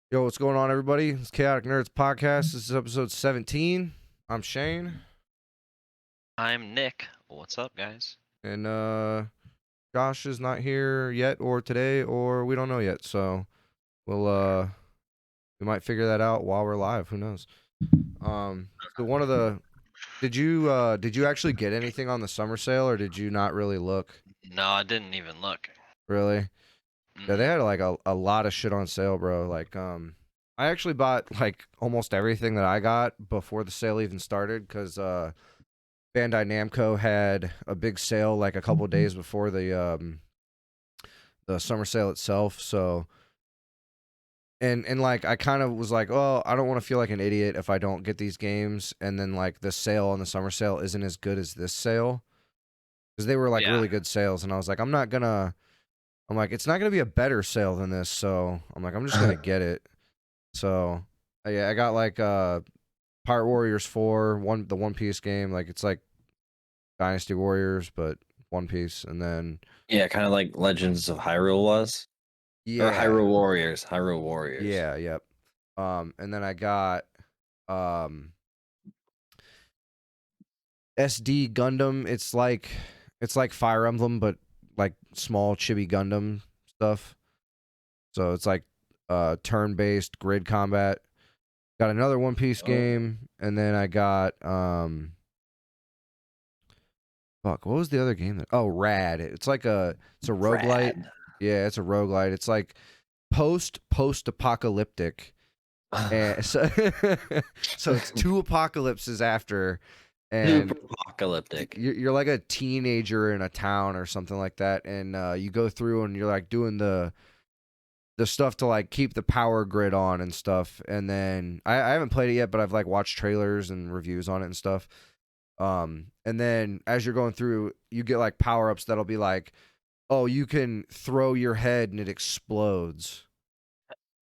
Yo, what's going on, everybody? It's Chaotic Nerds Podcast. This is episode 17. I'm Shane, I'm Nick. What's up, guys? and Josh is not here yet, or today, or we don't know yet. So we'll we might figure that out while we're live. Who knows? So one of the did you actually get anything on the summer sale, or did you not really look? No, I didn't even look. Really? Yeah, they Mm-mm. had like a lot of shit on sale, bro. Like I actually bought like almost everything that I got before the sale even started, because Bandai Namco had a big sale like a couple days before the summer sale itself. So and like I kind of was like, oh, I don't want to feel like an idiot if I don't get these games, and then like the sale on the summer sale isn't as good as this sale, because they were like Yeah. really good sales, and I was like, I'm like, it's not gonna be a better sale than this, so I'm like, I'm just gonna get it. So yeah, I got like Pirate Warriors 4, the One Piece game. Like it's like Dynasty Warriors, but One Piece, and then Yeah, kind of like Legends of Hyrule was, or yeah, Hyrule Warriors. Hyrule Warriors. yeah, yep. And then I got um SD Gundam. It's like Fire Emblem, but like small chibi Gundam stuff. So it's like turn-based grid combat. Got another One Piece game, and then I got fuck, what was the other game that? Oh, Rad. It's a roguelite. Rad. Yeah, it's a roguelite. It's like post-apocalyptic. And so, so it's two apocalypses after, and Super apocalyptic. you're like a teenager in a town or something like that, and you go through and you're like doing the stuff to like keep the power grid on and stuff. And then I haven't played it yet, but I've like watched trailers and reviews on it and stuff. And then as you're going through, you get like power ups that'll be like, oh, you can throw your head and it explodes,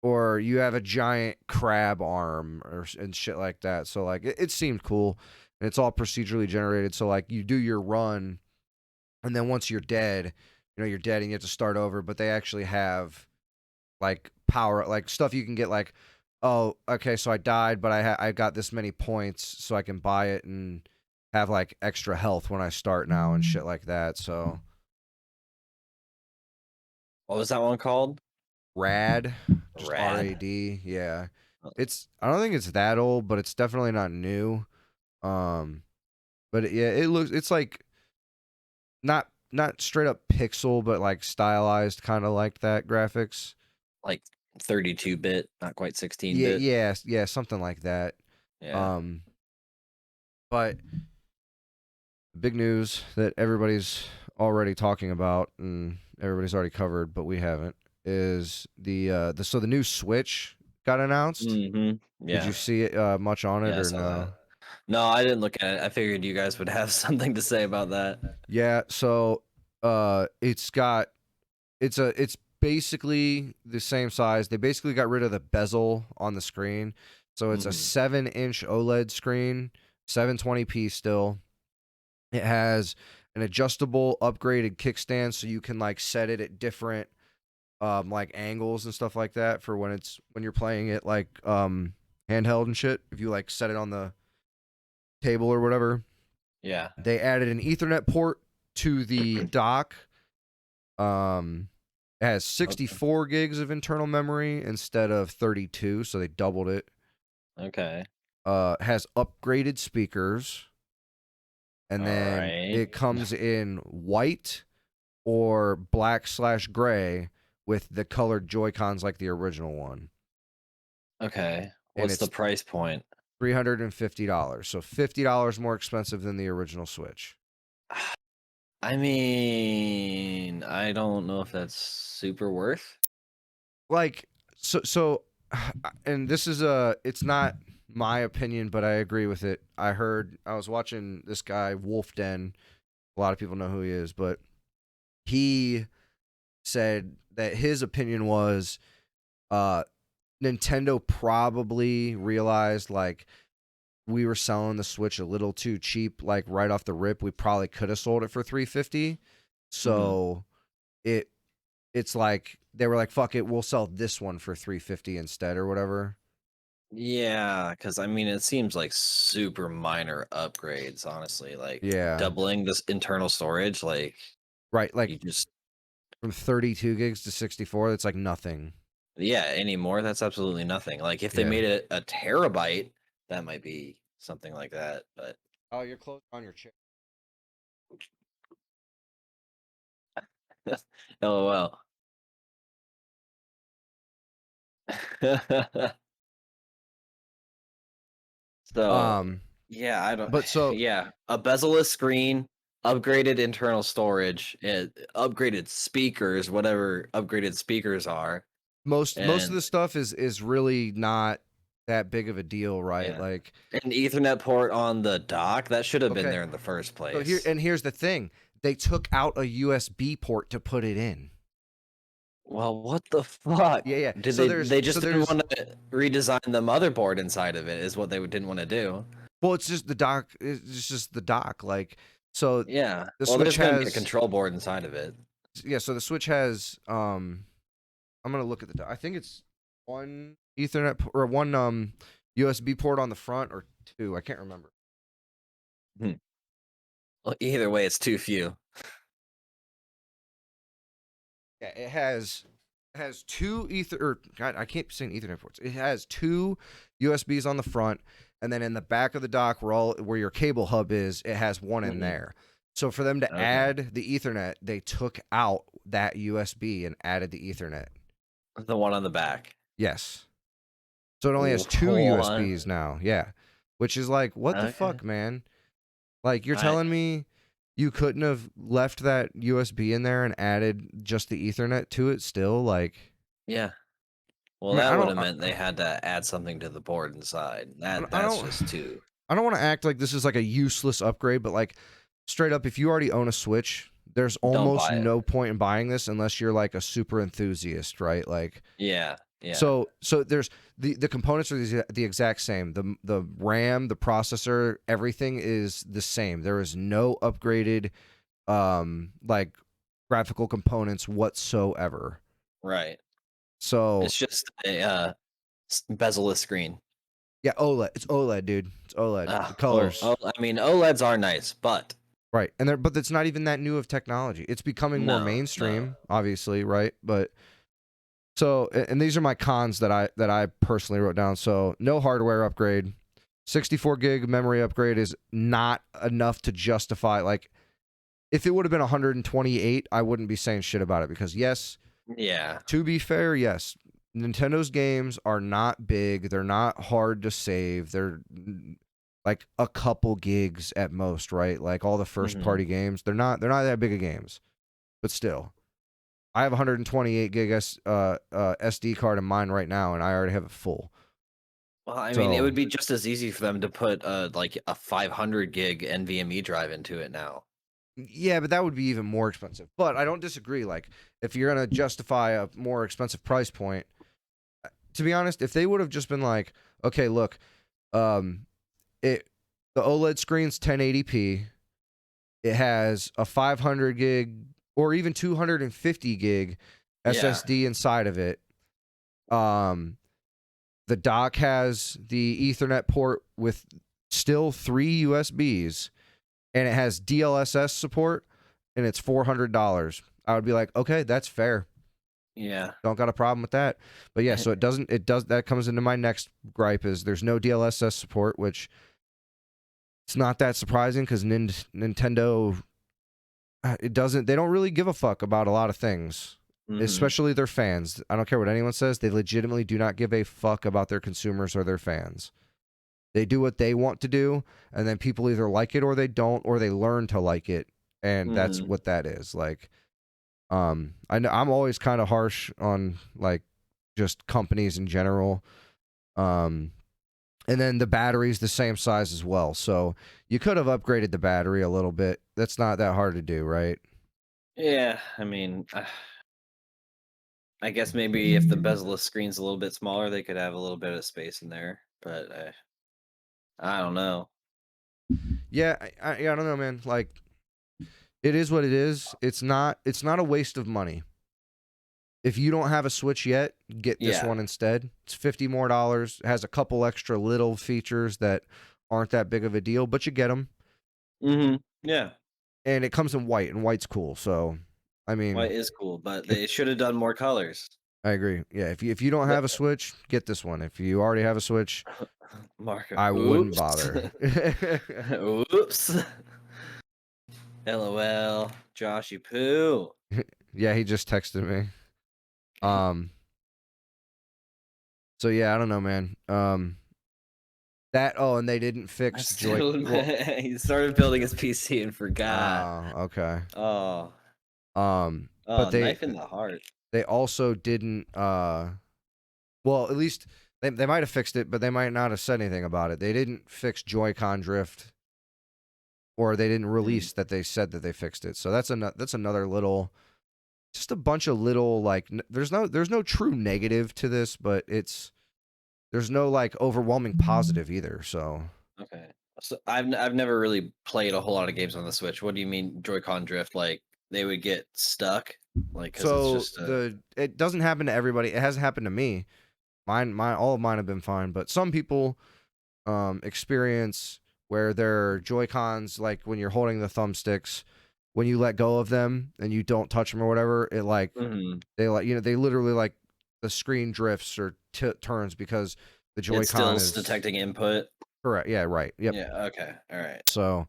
or you have a giant crab arm, and shit like that. So like it seemed cool, and it's all procedurally generated. So like you do your run, and then once you're dead, you're dead and you have to start over. But they actually have like power, like stuff you can get, like, oh, okay, so I died, but I got this many points, so I can buy it and have like extra health when I start now and shit like that. So What was that one called? Rad, just Rad. RAD. Yeah, I don't think it's that old, but it's definitely not new. But yeah, it's like not straight up pixel, but like stylized, kind of like that graphics. Like 32-bit, not quite 16-bit. Yeah, something like that. Yeah. But big news that everybody's already talking about and everybody's already covered, but we haven't, is the new Switch got announced. Mm-hmm. Yeah. Did you see it much on it, Yeah, I or saw no? that. No, I didn't look at it. I figured you guys would have something to say about that. Yeah, so it's basically the same size. They basically got rid of the bezel on the screen. So it's a 7-inch OLED screen, 720p still. It has an adjustable upgraded kickstand, so you can like set it at different like angles and stuff like that for when you're playing it like handheld and shit. If you like set it on the table or whatever. Yeah. They added an Ethernet port to the dock. It has 64 gigs of internal memory instead of 32, so they doubled it. Okay. Has upgraded speakers. And then it comes in white or black/gray with the colored Joy-Cons like the original one. Okay. What's the price point? $350. So $50 more expensive than the original Switch. I mean, I don't know if that's super worth. Like, so and this is it's not my opinion, but I agree with it. I was watching this guy, Wolf Den. A lot of people know who he is, but he said that his opinion was Nintendo probably realized like we were selling the Switch a little too cheap, like right off the rip. We probably could have sold it for $350. So it's like they were like, "Fuck it, we'll sell this one for $350 instead or whatever." Yeah, because I mean, it seems like super minor upgrades, honestly. Like Yeah, doubling this internal storage, like right. Like you just from 32 gigs to 64, that's like nothing. yeah, anymore. That's absolutely nothing. Like if they Yeah. made it a terabyte, that might be something like that. But Oh, you're close on your chair. LOL. So yeah, I don't. But so Yeah, a bezel-less screen, upgraded internal storage, upgraded speakers, whatever upgraded speakers are, most of and the stuff is really not that big of a deal, right? yeah, Like, an Ethernet port on the dock that should have been okay, there in the first so place. here's the thing: they took out a USB port to put it in. Well, what the fuck? Yeah, yeah. Did So they so just didn't there's want to redesign the motherboard inside of it? Is what they didn't want to do. well, it's just the dock. It's just the dock. Like, so Yeah. the Well, Switch there's gonna be a has control board inside of it. yeah. So the Switch has I'm gonna look at the. I think it's one Ethernet or one USB port on the front or two. I can't remember. Well, either way, it's too few. Yeah, it has two God, I can't say Ethernet ports. It has two USBs on the front, and then in the back of the dock, where your cable hub is, it has one in there. So for them to Okay. add the Ethernet, they took out that USB and added the Ethernet. The one on the back. Yes. So it only has two What? USBs now. Yeah. Which is like, what the Okay. fuck, man? Like, you're I- telling me you couldn't have left that USB in there and added just the Ethernet to it still? Like, Yeah. Well, I mean, that would have meant they had to add something to the board inside. That's just too. I don't want to act like this is like a useless upgrade, but like straight up, if you already own a Switch, there's almost buy it. no point in buying this unless you're like a super enthusiast, right? Like, Yeah. Yeah. so there's the components are the exact same. The RAM, the processor, everything is the same. There is no upgraded like graphical components whatsoever. Right. So It's just a bezel-less screen. yeah, OLED. It's OLED, dude. It's OLED. The colors. I mean, OLEDs are nice, but Right. And but it's not even that new of technology. It's becoming more No, mainstream, obviously, right? But so and these are my cons that I personally wrote down. So no hardware upgrade. 64 gig memory upgrade is not enough to justify, like, if it would have been 128, I wouldn't be saying shit about it because yes, yeah. to be fair, yes, Nintendo's games are not big. They're not hard to save. They're like a couple gigs at most, right? Like all the first party games, they're not that big of games. But still, I have 128 gig SD card in mine right now, and I already have it full. Well, I mean, it So- would be just as easy for them to put like a 500 gig NVMe drive into it now. Yeah, but that would be even more expensive. But I don't disagree. Like, if you're gonna justify a more expensive price point, to be honest, if they would have just been like, okay, look, the OLED screen's 1080p. It has a 500 gig or even 250 gig SSD inside of it. The dock has the Ethernet port with still 3 USBs, and it has DLSS support, and it's $400. I would be like, okay, that's fair. Yeah. Don't got a problem with that. But yeah, so it does that comes into my next gripe is there's no DLSS support, which it's not that surprising because Nintendo they don't really give a fuck about a lot of things, especially their fans. I don't care what anyone says, they legitimately do not give a fuck about their consumers or their fans. They do what they want to do, and then people either like it or they don't, or they learn to like it, and that's what that is. Like, I know I'm always kind of harsh on like just companies in general. And then the battery's the same size as well, so you could have upgraded the battery a little bit. That's not that hard to do, right? Yeah. I mean, I guess maybe if the bezel-less screen's a little bit smaller, they could have a little bit of space in there. But I don't know. Yeah, I don't know, man. Like, it is what it is. It's not a waste of money. if you don't have a Switch yet, get this Yeah. one instead. It's $50 more. It has a couple extra little features that aren't that big of a deal, but you get them. Yeah. And it comes in white, and white's cool. So, I mean, White is cool, but they should have done more colors. I agree. Yeah, if you don't have a Switch, get this one. If you already have a Switch, Marco. I wouldn't Oops. bother. Oops. LOL. Josh, you poo. Yeah, he just texted me. So yeah, I don't know, man. And they didn't fix Joy. He started building his PC and forgot. Oh, okay. Oh. But Knife in the heart. they also didn't. Well, at least they might have fixed it, but they might not have said anything about it. They didn't fix Joy-Con drift, or they didn't release that they said that they fixed it. So that's another little, just a bunch of little like. There's no true negative to this, but there's no like overwhelming positive either. So Okay. So I've never really played a whole lot of games on the Switch. What do you mean Joy-Con drift? Like they would get stuck? Like 'cause so it's just it doesn't happen to everybody. It hasn't happened to me. All of mine have been fine, but some people experience where their Joy-Cons, like when you're holding the thumbsticks, when you let go of them and you don't touch them or whatever, it like they literally like the screen drifts or turns because the Joy-Con it's is still detecting input. correct. Yeah, right. Yep. Yeah, okay. All right. So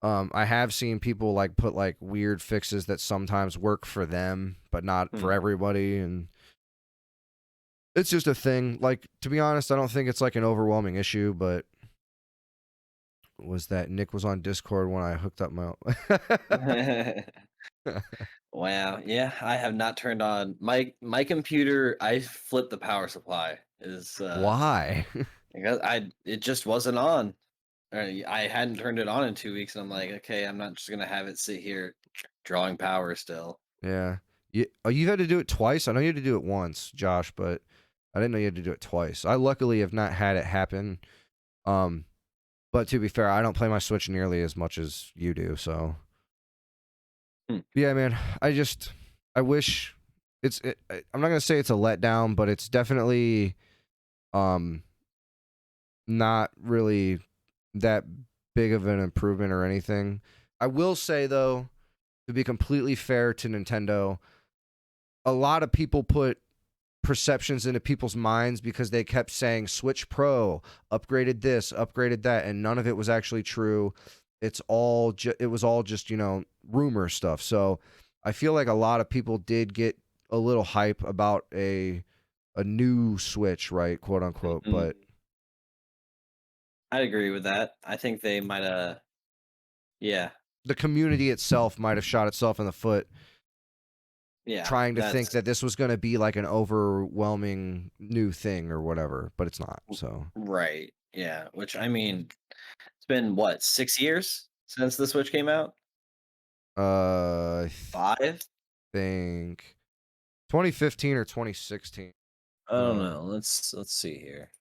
I have seen people like put like weird fixes that sometimes work for them, but not for everybody, and it's just a thing. Like, to be honest, I don't think it's like an overwhelming issue, but was that Nick was on Discord when I hooked up my Wow. Yeah, I have not turned on my computer. I flipped the power supply. Is Why? because it just wasn't on. I hadn't turned it on in 2 weeks, and I'm like, okay, I'm not just gonna have it sit here drawing power still. Yeah. You had to do it twice? I know you had to do it once, Josh, but I didn't know you had to do it twice. I luckily have not had it happen. But to be fair, I don't play my Switch nearly as much as you do, so yeah, man. I wish I'm not gonna say it's a letdown, but it's definitely not really that big of an improvement or anything. I will say though, to be completely fair to Nintendo, a lot of people put perceptions into people's minds because they kept saying Switch Pro upgraded this, upgraded that, and none of it was actually true. It was all just rumor stuff. So I feel like a lot of people did get a little hype about a new Switch, right, quote unquote. But I'd agree with that. I think they might have. Yeah. The community itself might have shot itself in the foot. Yeah. Trying to think that this was going to be like an overwhelming new thing or whatever, but it's not. So right. Yeah. Which I mean, it's been what 6 years since the Switch came out. 5. Think 2015 or 2016. I don't know. Let's see here.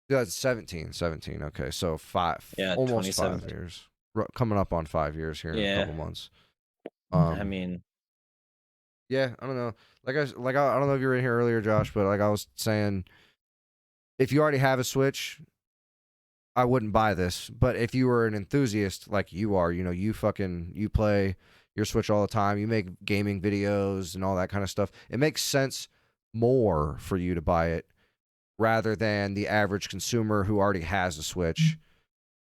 That's 17. Okay, so almost 5 years. Coming up on 5 years here in a couple months. I mean, yeah, I don't know. I don't know if you were in here earlier, Josh, but like I was saying, if you already have a Switch, I wouldn't buy this. But if you were an enthusiast like you are, you play your Switch all the time, you make gaming videos and all that kind of stuff, it makes sense more for you to buy it rather than the average consumer who already has a Switch.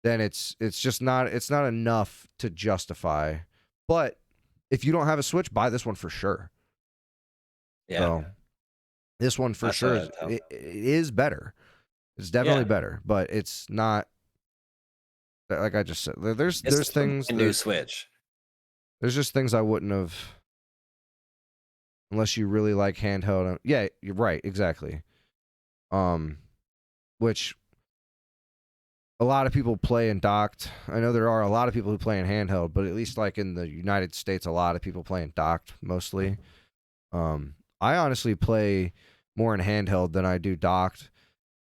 Then it's not enough to justify. But if you don't have a Switch, buy this one for sure. Yeah. So, this one for sure it is better. It's definitely better, but it's not, like I just said. There's things. New Switch. There's just things I wouldn't have, unless you really like handheld. Yeah, you're right, exactly. Which a lot of people play in docked. I know there are a lot of people who play in handheld, but at least like in the United States, a lot of people play in docked mostly. I honestly play more in handheld than I do docked,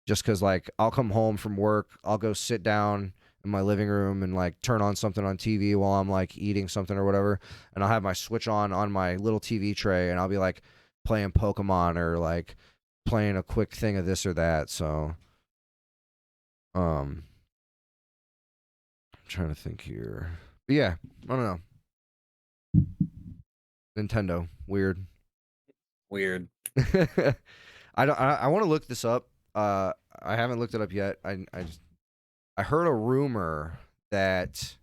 just because like I'll come home from work, I'll go sit down in my living room and like turn on something on TV while I'm like eating something or whatever, and I'll have my Switch on my little TV tray, and I'll be like playing Pokemon or like playing a quick thing of this or that. So, I'm trying to think here. But yeah, I don't know. Nintendo, weird. I want to look this up. I haven't looked it up yet. I heard a rumor that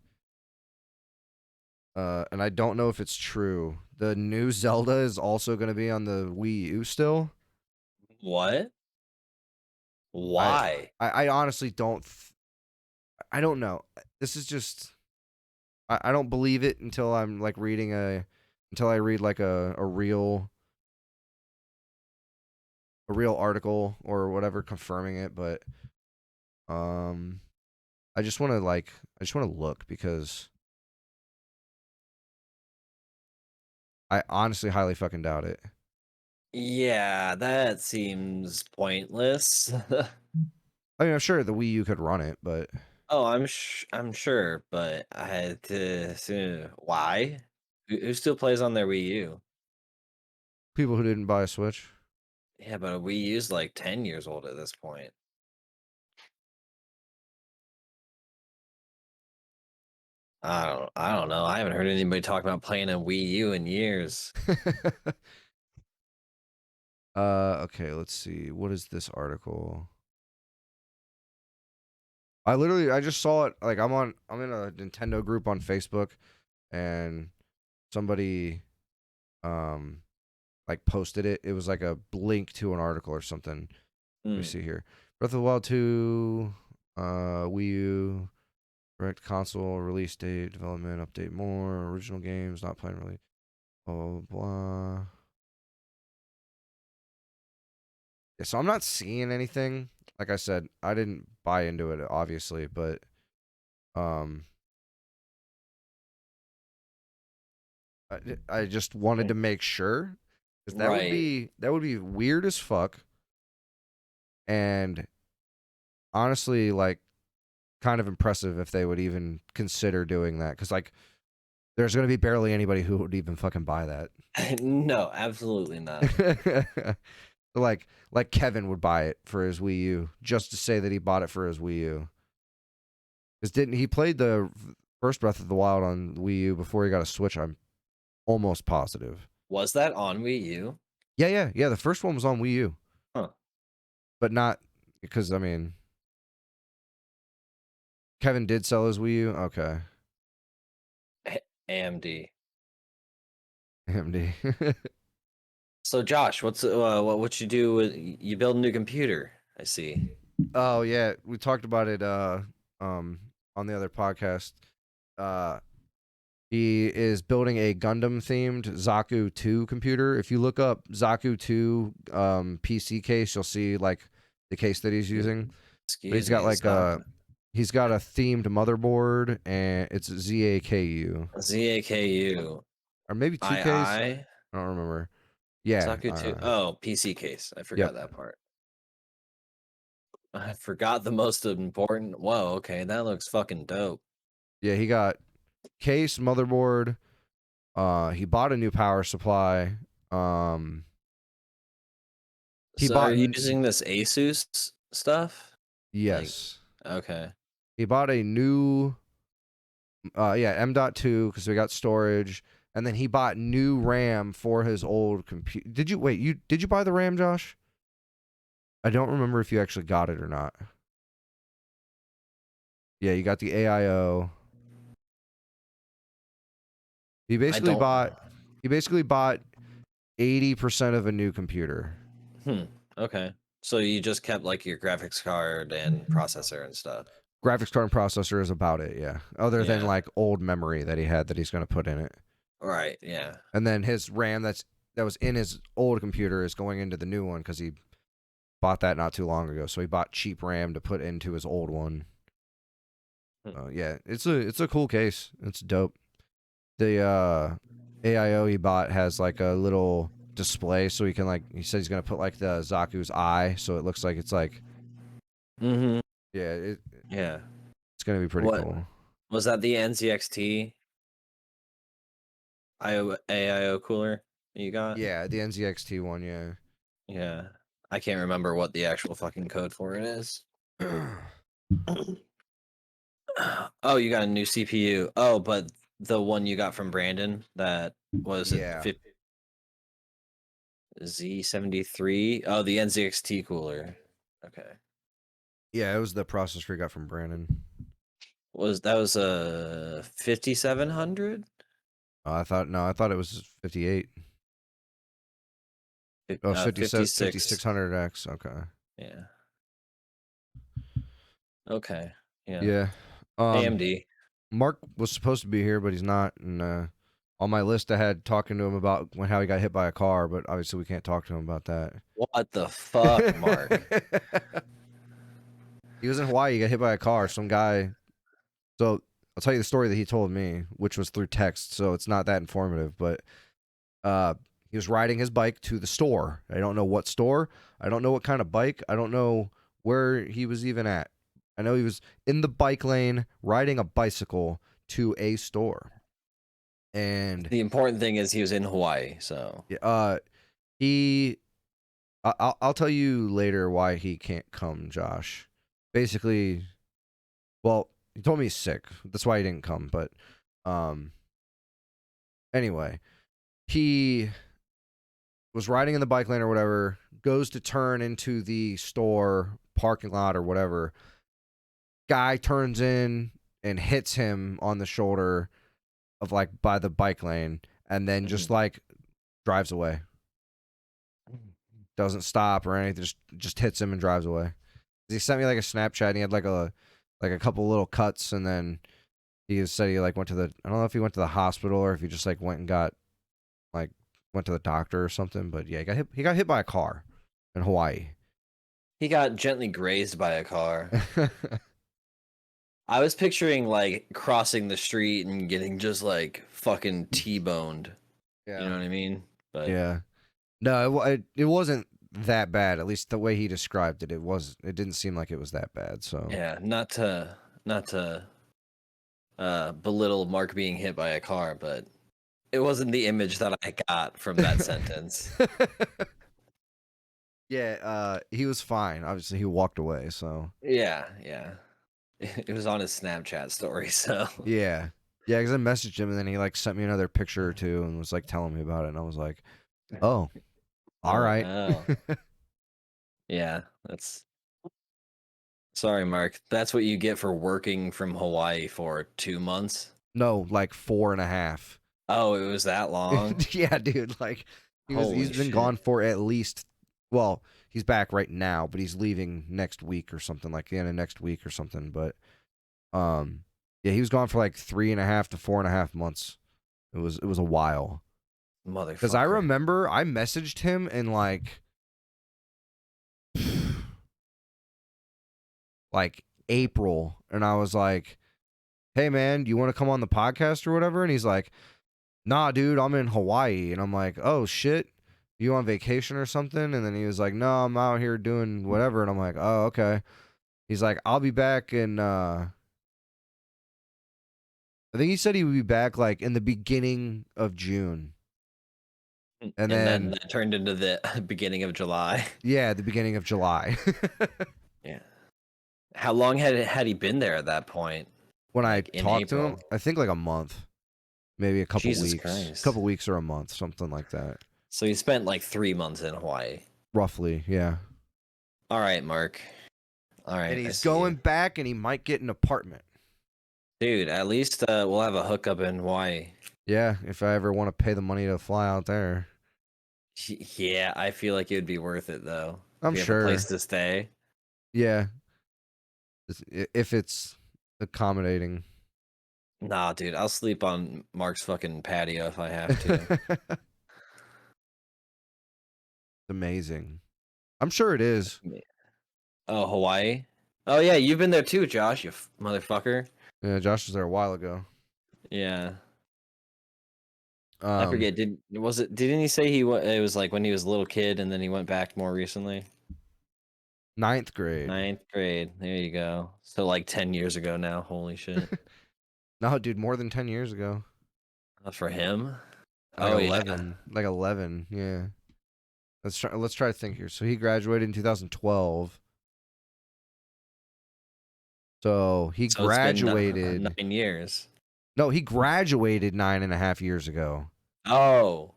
and I don't know if it's true. The new Zelda is also going to be on the Wii U still. What? Why? I honestly don't. I don't know. This is just. I don't believe it until I'm like until I read like a real article or whatever confirming it. But I just want to look because I honestly highly fucking doubt it. Yeah, that seems pointless. I mean, I'm sure the Wii U could run it, but Oh, I'm sure, but I had to why? Who still plays on their Wii U? people who didn't buy a Switch. Yeah, but a Wii U's like 10 years old at this point. I don't know. I haven't heard anybody talk about playing a Wii U in years. Okay, let's see. What is this article? I just saw it. Like I'm in a Nintendo group on Facebook, and somebody like posted it. It was like a link to an article or something. Let me see here. Breath of the Wild 2, Wii U, direct console release date, development update more, original games not playing really. Blah blah blah. Yeah, so I'm not seeing anything. Like I said, I didn't buy into it obviously, but I just wanted to make sure because that would be weird as fuck, and honestly, like kind of impressive if they would even consider doing that. Because like, there's gonna be barely anybody who would even fucking buy that. No, absolutely not. like Kevin would buy it for his Wii U just to say that he bought it for his Wii U. Because didn't he played the first Breath of the Wild on Wii U before he got a Switch? I'm almost positive. Was that on Wii U? Yeah. The first one was on Wii U. Huh. But not because, I mean, Kevin did sell his Wii U? Okay. AMD. AMD. So Josh, what you do with you build a new computer? I see. Oh yeah, we talked about it on the other podcast. He is building a Gundam themed Zaku 2 computer. If you look up Zaku 2 PC case, you'll see like the case that he's using. He's got like he's got a themed motherboard, and it's ZAKU. ZAKU. Or maybe 2 case. I don't remember. Yeah. Zaku 2. Oh, PC case. I forgot that part. I forgot the most important. Whoa, okay, that looks fucking dope. Yeah, he got case, motherboard. He bought a new power supply. Are you using this Asus stuff? Yes. Like, okay. He bought a new M.2 because we got storage, and then he bought new RAM for his old computer. Did you buy the RAM, Josh? I don't remember if you actually got it or not. Yeah, you got the AIO. He basically bought 80% of a new computer. Okay. So you just kept like your graphics card and processor and stuff. Graphics card and processor is about it, yeah. Other than like old memory that he had that he's going to put in it. Right, yeah. And then his RAM that was in his old computer is going into the new one because he bought that not too long ago. So he bought cheap RAM to put into his old one. Yeah, it's a cool case. It's dope. The AIO he bought has like a little display, so he can like he said he's gonna put like the Zaku's eye, so it looks like it's like yeah it's gonna be pretty What? cool. Was that the NZXT AIO cooler you got? Yeah, the NZXT one. Yeah. Yeah. I can't remember what the actual fucking code for it is. Oh, you got a new CPU. Oh, but the one you got from Brandon, that was Yeah. it Z73? Oh, the NZXT cooler. Okay. Yeah, it was the processor we got from Brandon. That was a 5700? I thought it was 58. Oh, 5600X. Okay. Yeah. Okay. Yeah. Yeah. AMD. Mark was supposed to be here, but he's not. And on my list, I had talking to him about how he got hit by a car, but obviously we can't talk to him about that. What the fuck, Mark? He was in Hawaii. He got hit by a car. Some guy. So I'll tell you the story that he told me, which was through text. So it's not that informative, but he was riding his bike to the store. I don't know what store. I don't know what kind of bike. I don't know where he was even at. I know he was in the bike lane riding a bicycle to a store. And The important thing is he was in Hawaii, so I'll tell you later why he can't come, Josh. Basically, well, he told me he's sick. That's why he didn't come, but anyway, he was riding in the bike lane or whatever, goes to turn into the store parking lot or whatever. Guy turns in and hits him on the shoulder of by the bike lane, and then just drives away. Doesn't stop or anything, just hits him and drives away. He sent me a Snapchat, and he had a couple little cuts, and then he said he went to the, I don't know if he went to the hospital or if he just went and got went to the doctor or something, but yeah, he got hit by a car in Hawaii. he got gently grazed by a car. I was picturing crossing the street and getting just fucking T-boned. Yeah. You know what I mean? But Yeah. No, it wasn't that bad. At least the way he described it, it didn't seem like it was that bad. So yeah, not to belittle Mark being hit by a car, but it wasn't the image that I got from that sentence. Yeah, he was fine. Obviously, he walked away. So Yeah. It was on his Snapchat story, so yeah, because I messaged him and then he sent me another picture or two and was telling me about it, and I was like, oh, all right. Oh. Yeah, that's. Sorry, Mark. That's what you get for working from Hawaii for 2 months. No, 4.5. Oh, it was that long? Yeah, dude. He's been gone for at least. Well, he's back right now, but he's leaving next week or something, the end of next week or something. But yeah, he was gone for 3.5 to 4.5 months. It was a while. Motherfucker. Because I remember I messaged him in April, and I was like, hey man, do you want to come on the podcast or whatever? And he's like, nah, dude, I'm in Hawaii. And I'm like, oh shit, you on vacation or something? And then he was like, no, I'm out here doing whatever. And I'm like, oh, okay. He's like, I'll be back in I think he said he would be back in the beginning of June. And then that turned into the beginning of July. Yeah, the beginning of July. Yeah. How long had he been there at that point? When I talked to him, April? I think a month. Maybe a couple Jesus weeks. Christ. A couple weeks or a month, something like that. So he spent 3 months in Hawaii. Roughly, yeah. All right, Mark. All right. And he's going back, and he might get an apartment. Dude, at least we'll have a hookup in Hawaii. Yeah, if I ever want to pay the money to fly out there. Yeah, I feel like it would be worth it, though. I'm If you sure. have a place to stay. Yeah. If it's accommodating. Nah, dude, I'll sleep on Mark's fucking patio if I have to. It's amazing. I'm sure it is. Oh, Hawaii? Oh, yeah, you've been there too, Josh, you motherfucker. Yeah, Josh was there a while ago. Yeah. I forget. Didn't he say it was when he was a little kid and then he went back more recently? Ninth grade. 9th grade. There you go. So like 10 years ago now. Holy shit. No, dude, more than 10 years ago. For him? Like Oh, 11. Like 11, yeah. Let's try to think here. So he graduated in 2012. So he So it's been graduated. 9 years. No, he graduated 9.5 years ago. Oh.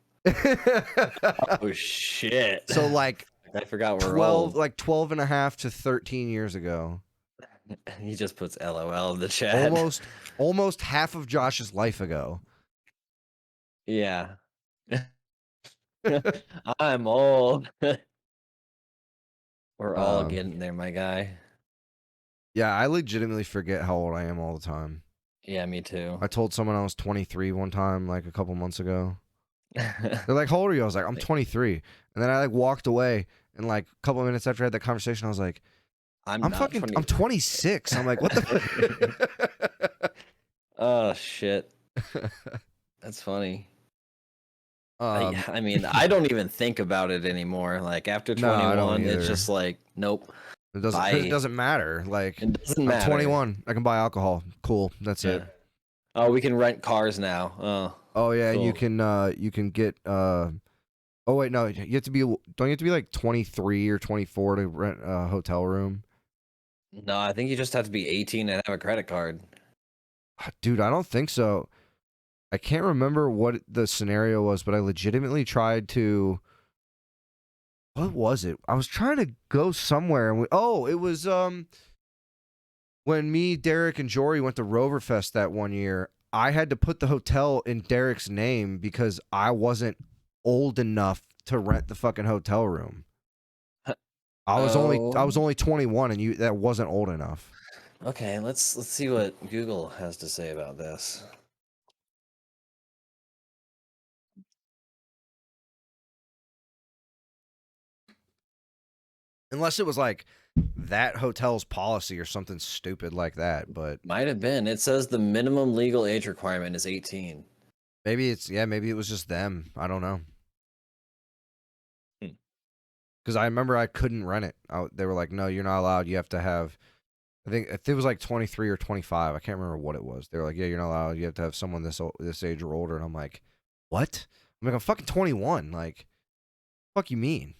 Oh, shit. So like I forgot we're 12, old. like 12 and a half to 13 years ago. He just puts LOL in the chat. Almost half of Josh's life ago. Yeah. I'm old. We're all getting there, my guy. Yeah, I legitimately forget how old I am all the time. Yeah, me too. I told someone I was 23 one time, like a couple months ago. They're like, "How old are you?" I was like, "I'm 23." And then I like walked away, and like a couple of minutes after I had that conversation, I was like, I'm 26. I'm like, what the? Oh shit. That's funny. Um, I mean, I don't even think about it anymore. Like after No, I don't 21, it's either. just like, nope. It doesn't matter. Like It doesn't I'm matter. 21. I can buy alcohol. Cool. That's it. Oh, we can rent cars now. Oh yeah, cool. you can get oh wait, no, you have to be don't you have to be like 23 or 24 to rent a hotel room? No, I think you just have to be 18 and have a credit card. Dude, I don't think so. I can't remember what the scenario was, but I legitimately tried to. What was it? I was trying to go somewhere, and it was when me, Derek, and Jory went to Roverfest that one year. I had to put the hotel in Derek's name because I wasn't old enough to rent the fucking hotel room. I was only 21, and that wasn't old enough. Okay, let's see what Google has to say about this. Unless it was like that hotel's policy or something stupid like that, but might have been. It says the minimum legal age requirement is 18. Maybe it was just them. I don't know. Because I remember I couldn't rent it. They were like, no, you're not allowed. You have to have, I think if it was like 23 or 25. I can't remember what it was. They were like, yeah, you're not allowed. You have to have someone this age or older. And I'm like, what? I'm like, I'm fucking 21. Like, fuck you mean?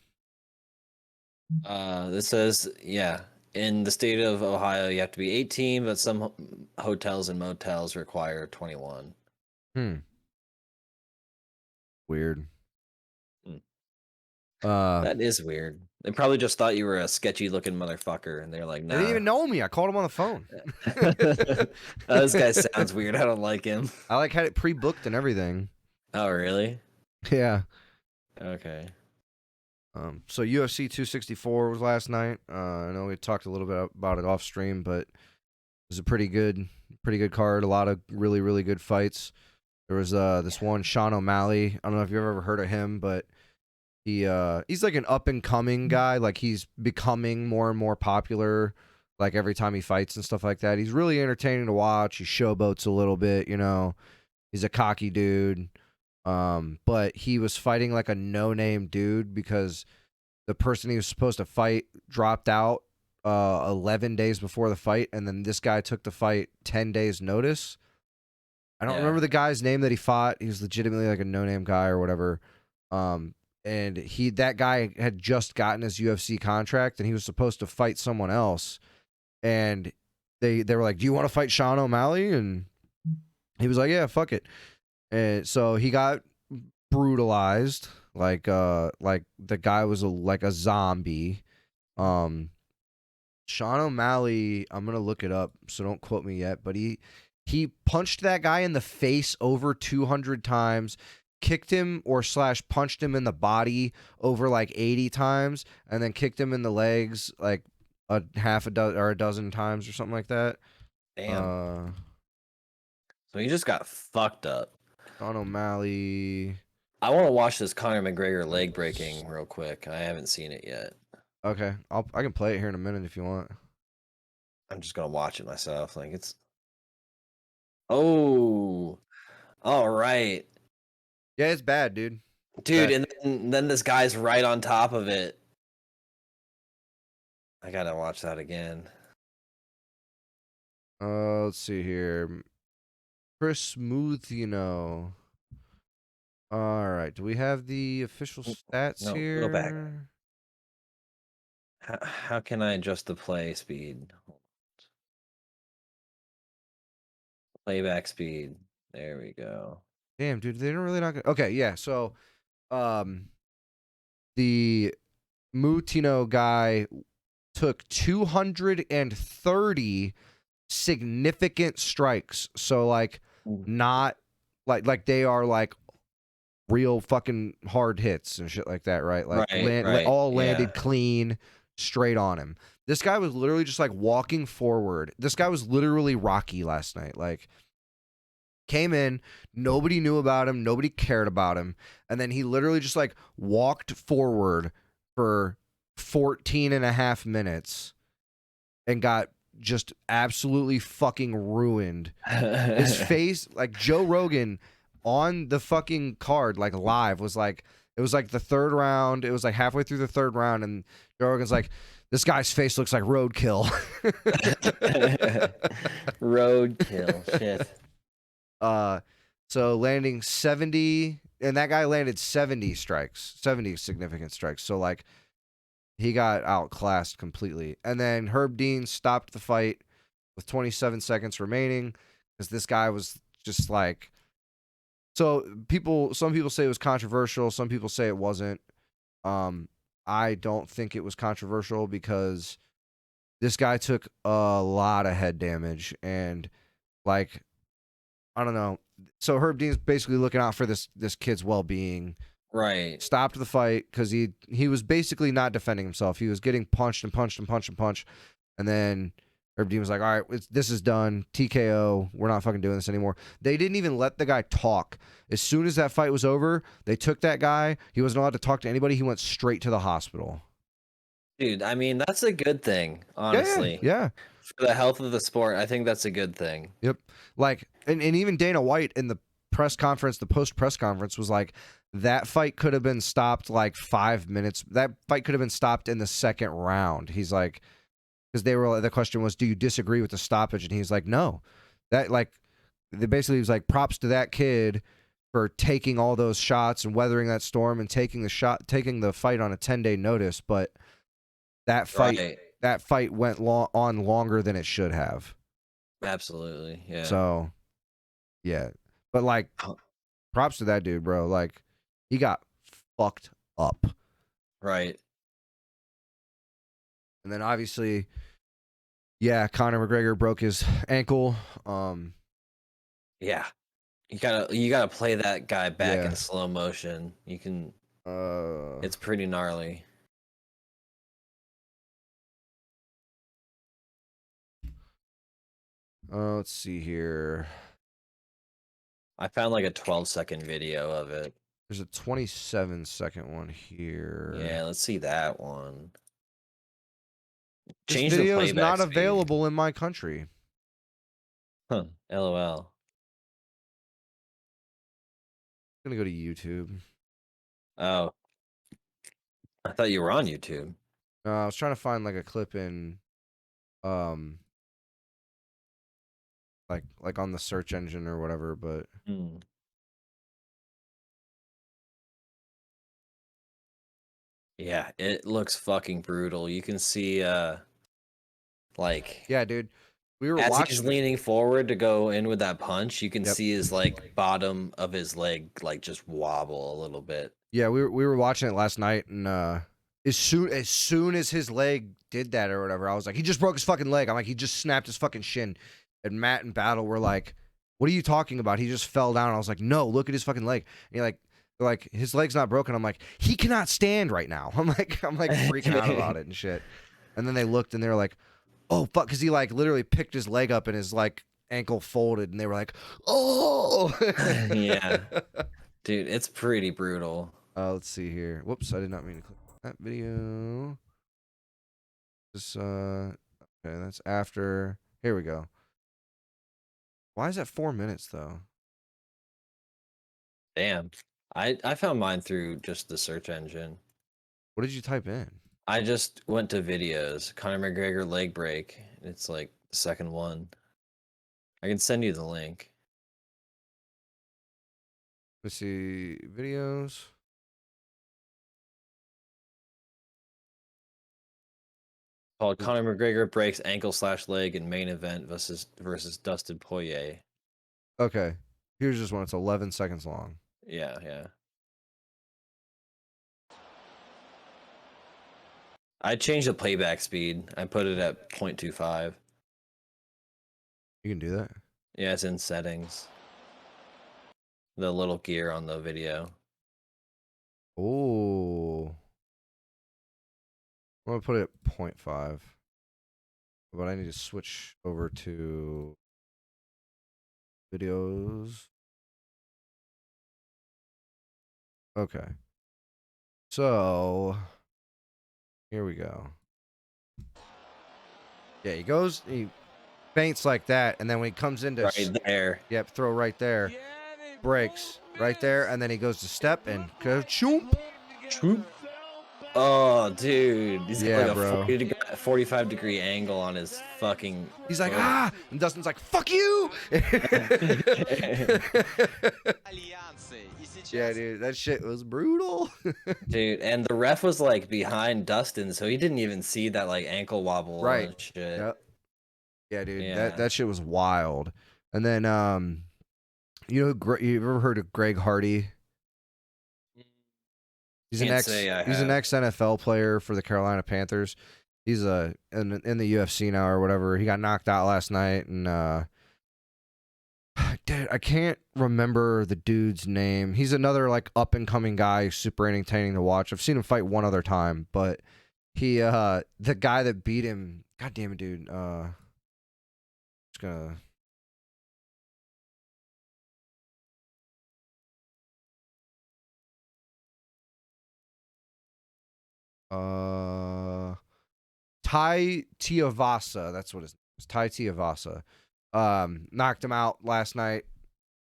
This says, yeah, in the state of Ohio, you have to be 18, but some hotels and motels require 21. Weird. That is weird. They probably just thought you were a sketchy looking motherfucker, and they're like, nah. They didn't even know me. I called him on the phone. This guy sounds weird. I don't like him. I like had it pre-booked and everything. Oh, really? Yeah. Okay. So UFC 264 was last night. I know we talked a little bit about it off stream, but it was a pretty good card. A lot of really, really good fights. There was this one, Sean O'Malley. I don't know if you've ever heard of him, but he's like an up and coming guy. Like he's becoming more and more popular. Like every time he fights and stuff like that, he's really entertaining to watch. He showboats a little bit, you know. He's a cocky dude. But he was fighting like a no-name dude because the person he was supposed to fight dropped out 11 days before the fight, and then this guy took the fight 10 days notice. I don't remember the guy's name that he fought. He was legitimately like a no-name guy or whatever. And that guy had just gotten his UFC contract, and he was supposed to fight someone else. And they were like, "Do you want to fight Sean O'Malley?" And he was like, "Yeah, fuck it." And so he got brutalized, like the guy was like a zombie. Sean O'Malley, I'm gonna look it up, so don't quote me yet, but he punched that guy in the face over 200 times, kicked him or / punched him in the body over like 80 times, and then kicked him in the legs like a dozen times or something like that. Damn. So he just got fucked up. Sean O'Malley. I want to watch this Conor McGregor leg breaking real quick. I haven't seen it yet. Okay, I can play it here in a minute if you want. I'm just gonna watch it myself. Like it's. Oh, all right. Yeah, it's bad, dude. Dude, and then this guy's right on top of it. I gotta watch that again. Let's see here. Chris Muthino. All right. Do we have the official stats No, here? go back. How can I adjust the play speed? Playback speed. There we go. Damn, dude, they didn't really not. Okay, yeah. So, the Mutino guy took 230 significant strikes. So, like, not like they are like real fucking hard hits and shit like that, right? Like, Right, all landed yeah. clean, straight on him. This guy was literally just like walking forward. This guy was literally Rocky last night. Like, came in, nobody knew about him, nobody cared about him, and then he literally just like walked forward for 14 and a half minutes and got just absolutely fucking ruined. His face, like Joe Rogan on the fucking card, like live, was like, it was like the third round, it was like halfway through the third round, and Joe Rogan's like, this guy's face looks like roadkill. Roadkill, shit. So landing 70, and that guy landed 70 strikes, 70 significant strikes. So like he got outclassed completely. And then Herb Dean stopped the fight with 27 seconds remaining because this guy was just like, so some people say it was controversial, some people say it wasn't. I don't think it was controversial because this guy took a lot of head damage and like, I don't know. So Herb Dean's basically looking out for this kid's well-being. Right. Stopped the fight because he was basically not defending himself. He was getting punched and punched and punched and punched. And then Herb Dean was like, all right, this is done. TKO. We're not fucking doing this anymore. They didn't even let the guy talk. As soon as that fight was over, they took that guy. He wasn't allowed to talk to anybody. He went straight to the hospital. Dude, I mean, that's a good thing, honestly. Yeah. For the health of the sport, I think that's a good thing. Yep. Like, and even Dana White in the press conference, the post-press conference, was like, that fight could have been stopped like 5 minutes. That fight could have been stopped in the second round. He's like, because the question was, do you disagree with the stoppage? And he's like, no. That, like, they basically was like, props to that kid for taking all those shots and weathering that storm and taking the fight on a 10-day notice. But that fight went on longer than it should have. Absolutely, yeah. So, yeah. But, like, props to that dude, bro. Like, he got fucked up. Right. And then, obviously, yeah, Conor McGregor broke his ankle. Yeah. You gotta play that guy back Yeah. in slow motion. You can. It's pretty gnarly. Let's see here. I found like a 12-second video of it. There's a 27-second one here. Yeah, let's see that one. This Change the video is playback not speed. available in my country. Huh. LOL. I'm gonna go to YouTube. Oh. I thought you were on YouTube. I was trying to find like a clip in, like on the search engine or whatever, but Yeah, it looks fucking brutal. You can see, like, yeah, dude, we were as watching. he's leaning forward to go in with that punch, you can Yep. see his like bottom of his leg like just wobble a little bit. Yeah, we were watching it last night, and as soon as his leg did that or whatever, I was like, he just broke his fucking leg. I'm like, he just snapped his fucking shin. And Matt and Battle were like, what are you talking about? He just fell down. I was like, no, look at his fucking leg. And he like his leg's not broken. I'm like, he cannot stand right now. I'm like freaking out about it and shit. And then they looked and they were like, oh fuck, because he like literally picked his leg up and his like ankle folded, and they were like, oh. Yeah, dude, it's pretty brutal. Let's see here. Whoops, I did not mean to click that video. This okay, that's after. Here we go. Why is that 4 minutes though? Damn. I found mine through just the search engine. What did you type in? I just went to videos. Conor McGregor leg break. It's like the second one. I can send you the link. Let's see videos. Called Conor McGregor breaks ankle/leg in main event versus Dustin Poirier. Okay, here's just one. It's 11 seconds long. Yeah. I changed the playback speed. I put it at 0.25. You can do that. Yeah, it's in settings. The little gear on the video. Oh, I'm gonna put it at 0.5, but I need to switch over to videos. Okay, so here we go. Yeah, he feints like that, and then when he comes into Right there. yep, throw right there, breaks right there, and then he goes to step and ka-choomp. Oh, dude. He's Yeah, got like bro. a 45-degree angle on his fucking... He's like, and Dustin's like, fuck you. Yeah, dude, that shit was brutal. Dude, and the ref was like behind Dustin, so he didn't even see that like ankle wobble Right. and shit. Yep. Yeah, dude, Yeah. that shit was wild. And then, you ever heard of Greg Hardy? He's an ex NFL player for the Carolina Panthers. He's in the UFC now or whatever. He got knocked out last night, and dude, I can't remember the dude's name. He's another like up and coming guy, super entertaining to watch. I've seen him fight one other time, but he the guy that beat him, god damn it, dude. Just gonna Tai Tuivasa, that's what his name is. Tai Tuivasa. Knocked him out last night.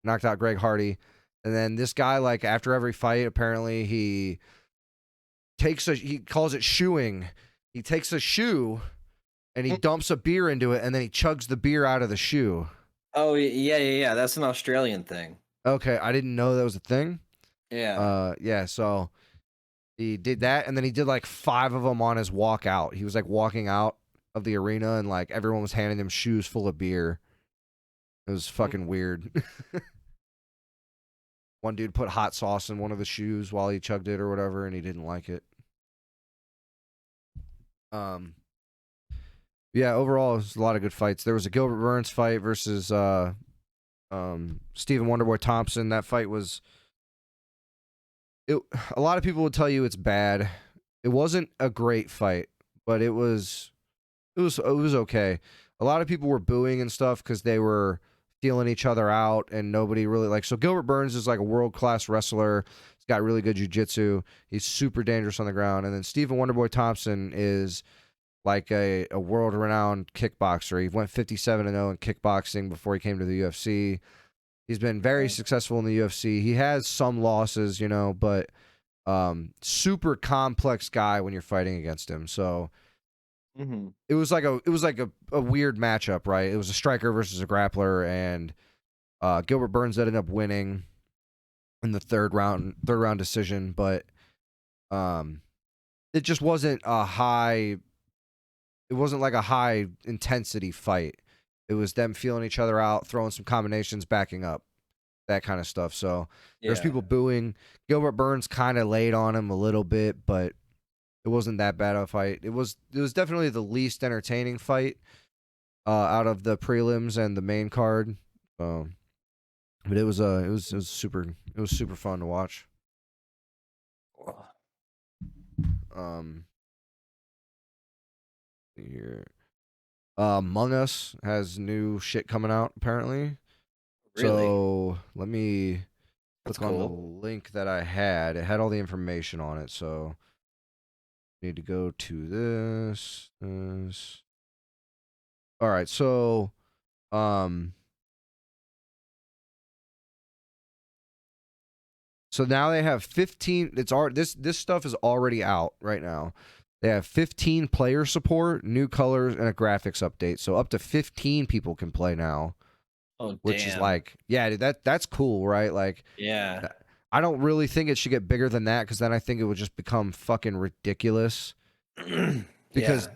Knocked out Greg Hardy. And then this guy, like, after every fight, apparently he calls it shoeing. He takes a shoe and he dumps a beer into it, and then he chugs the beer out of the shoe. Oh, yeah. That's an Australian thing. Okay, I didn't know that was a thing. Yeah. Yeah, so he did that, and then he did like 5 of them on his walk out. He was like walking out of the arena, and like everyone was handing him shoes full of beer. It was fucking weird. One dude put hot sauce in one of the shoes while he chugged it or whatever, and he didn't like it. Yeah, overall, it was a lot of good fights. There was a Gilbert Burns fight versus Stephen Wonderboy Thompson. That fight was... a lot of people would tell you it's bad. It wasn't a great fight, but it was okay. A lot of people were booing and stuff because they were feeling each other out, and nobody really like. So Gilbert Burns is like a world-class wrestler. He's got really good jiu-jitsu. He's super dangerous on the ground. And then Stephen Wonderboy Thompson is like a world-renowned kickboxer. He went 57-0 in kickboxing before he came to the UFC. He's been very successful in the UFC. He has some losses, but super complex guy when you're fighting against him. So it was like a weird matchup, right? It was a striker versus a grappler, and Gilbert Burns ended up winning in the third round decision, but it just wasn't a high. It wasn't like a high intensity fight. It was them feeling each other out, throwing some combinations, backing up, that kind of stuff. So there's people booing. Gilbert Burns kind of laid on him a little bit, but it wasn't that bad of a fight. It was definitely the least entertaining fight out of the prelims and the main card. But it was super fun to watch. Here. Among Us has new shit coming out apparently. Really? So let me That's click on the cool. link that I had. It had all the information on it, so need to go to this. All right, so so now they have 15. This stuff is already out right now. They have 15 player support, new colors, and a graphics update. So up to 15 people can play now. Oh, which damn. is like, yeah, dude, that's cool, right? Like, Yeah. I don't really think it should get bigger than that because then I think it would just become fucking ridiculous. Because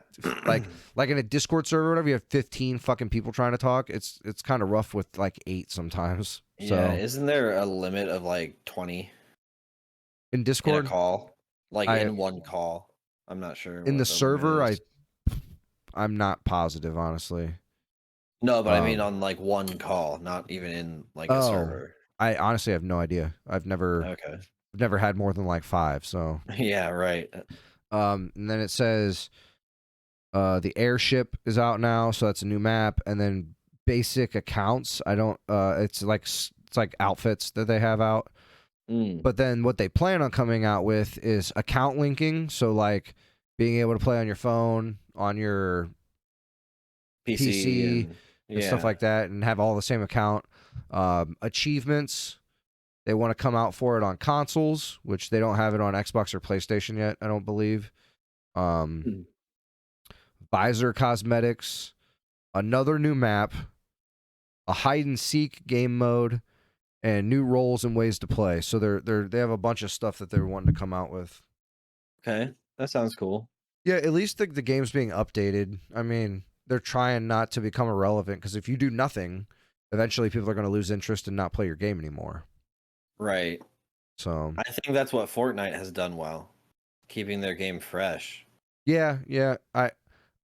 like in a Discord server or whatever, you have 15 fucking people trying to talk. It's kind of rough with like 8 sometimes. Yeah, So isn't there a limit of like 20 in in a Discord, call? Like I in one call. I'm not sure in what the the limit server, is. I'm not positive, honnever. No, but I mean on like one call, not even in like a server. I honestly have no idea. I've never Okay. had more than like 5. So Yeah, right. and then it says the airship is out now, so that's a new map, and then basic accounts. I don't. It's like outfits that they have out. Mm, But then what they plan on coming out with is account linking. So like being able to play on your phone, on your PC, and stuff yeah. like that, and have all the same account. Achievements. They want to come out for it on consoles, which they don't have it on Xbox or PlayStation yet. I don't believe. Mm. Visor cosmetics, another new map, a hide and seek game mode, and new roles and ways to play. So they have a bunch of stuff that they're wanting to come out with. Okay, that sounds cool. Yeah, at least the game's being updated. I mean, they're trying not to become irrelevant because if you do nothing, eventually people are going to lose interest and not play your game anymore. Right. So I think that's what Fortnite has done well, keeping their game fresh. yeah,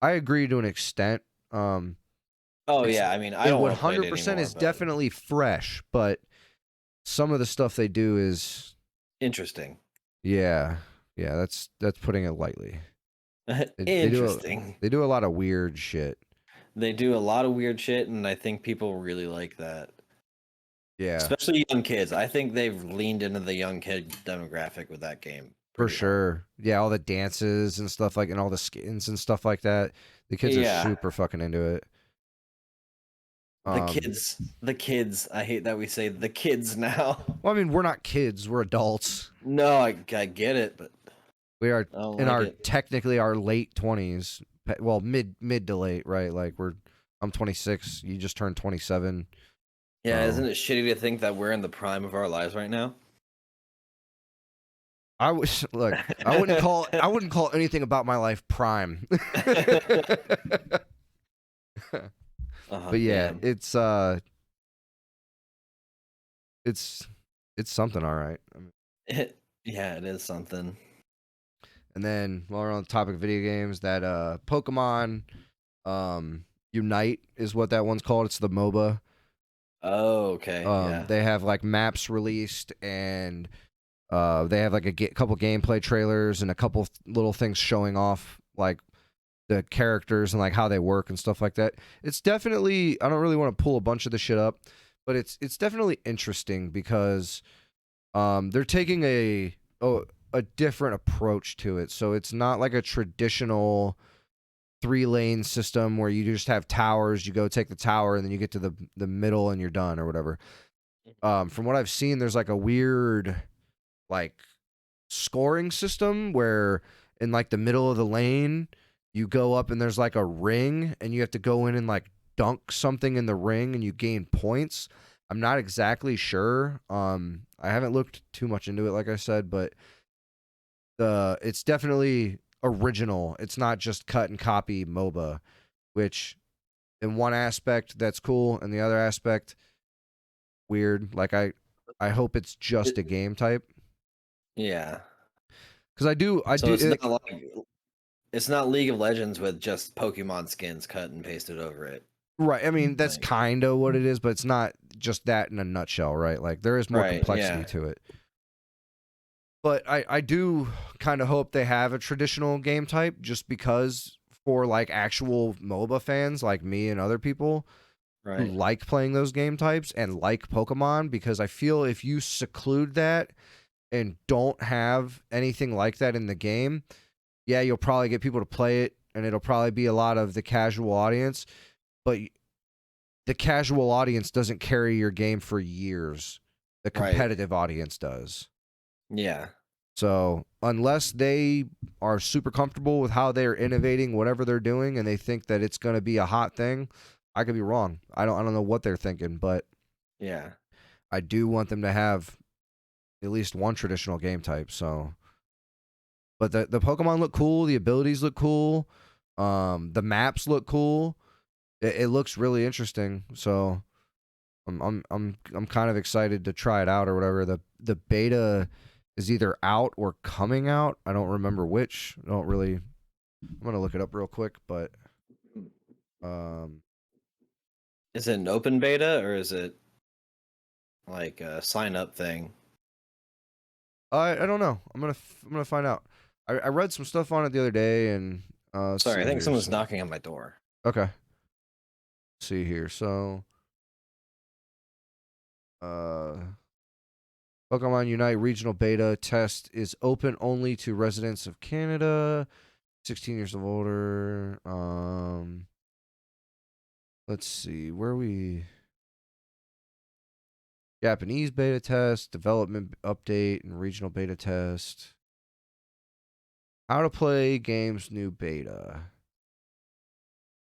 I agree to an extent. Oh It's- yeah, I mean I it don't want to play it 100% anymore, is but definitely fresh, but some of the stuff they do is interesting. yeah, that's putting it lightly. Interesting. They do a lot of weird shit. They do a lot of weird shit, and I think people really like that. Yeah, Especially young kids. I think they've leaned into the young kid demographic with that game. for pretty hard. sure. Yeah, all the dances and stuff and all the skins and stuff like that. The kids are Yeah. super fucking into it. The kids. I hate that we say the kids now. Well, I mean, we're not kids; we're adults. No, I get it, but We are I don't in like our it. technically our late 20s. Well, mid to late, right? Like I'm 26. You just turned 27. Yeah, Oh. isn't it shitty to think that we're in the prime of our lives right now? I wouldn't call anything about my life prime. Oh, But yeah, damn. it's something, all right. I mean, Yeah, it is something. and then while we're on the topic of video games, that Pokemon Unite is what that one's called. It's the MOBA. Oh, okay. Yeah. They have like maps released, and they have like a couple gameplay trailers and a couple little things showing off like the characters and like how they work and stuff like that. It's definitely, I don't really want to pull a bunch of the shit up, but it's definitely interesting because they're taking a different approach to it. So it's not like a traditional 3-lane system where you just have towers, you go take the tower and then you get to the middle and you're done or whatever. From what I've seen, there's like a weird like scoring system where in like the middle of the lane you go up and there's like a ring and you have to go in and like dunk something in the ring and you gain points. I'm not exactly sure. I haven't looked too much into it, like I said, but it's definitely original. It's not just cut and copy MOBA, which in one aspect that's cool, and the other aspect weird. Like I hope it's just a game type. Yeah. Because I do. It's not League of Legends with just Pokemon skins cut and pasted over it. Right. I mean, that's Like- kind of what it is, but it's not just that in a nutshell, right? Like there is more Right, complexity yeah. to it. But I do kind of hope they have a traditional game type just because for like actual MOBA fans like me and other people who Right. like playing those game types and like Pokemon, because I feel if you seclude that and don't have anything like that in the game, yeah, you'll probably get people to play it and it'll probably be a lot of the casual audience, but the casual audience doesn't carry your game for years. The Right. competitive audience does. Yeah. So unless they are super comfortable with how they're innovating whatever they're doing and they think that it's going to be a hot thing, I could be wrong. I don't know what they're thinking, but Yeah. I do want them to have at least one traditional game type. So, but the Pokemon look cool, the abilities look cool, the maps look cool. It looks really interesting. So I'm kind of excited to try it out or whatever. The beta is either out or coming out. I don't remember which. I don't really. I'm gonna look it up real quick, but Is it an open beta or is it like a sign up thing? I don't know. I'm gonna find out. I read some stuff on it the other day, and let's Sorry, I see think here. someone's So- knocking on my door. Okay. Let's see here. So, Pokemon Unite regional beta test is open only to residents of Canada, 16 years of older. Let's see where we. Japanese beta test, development update, and regional beta test. How to play games new beta.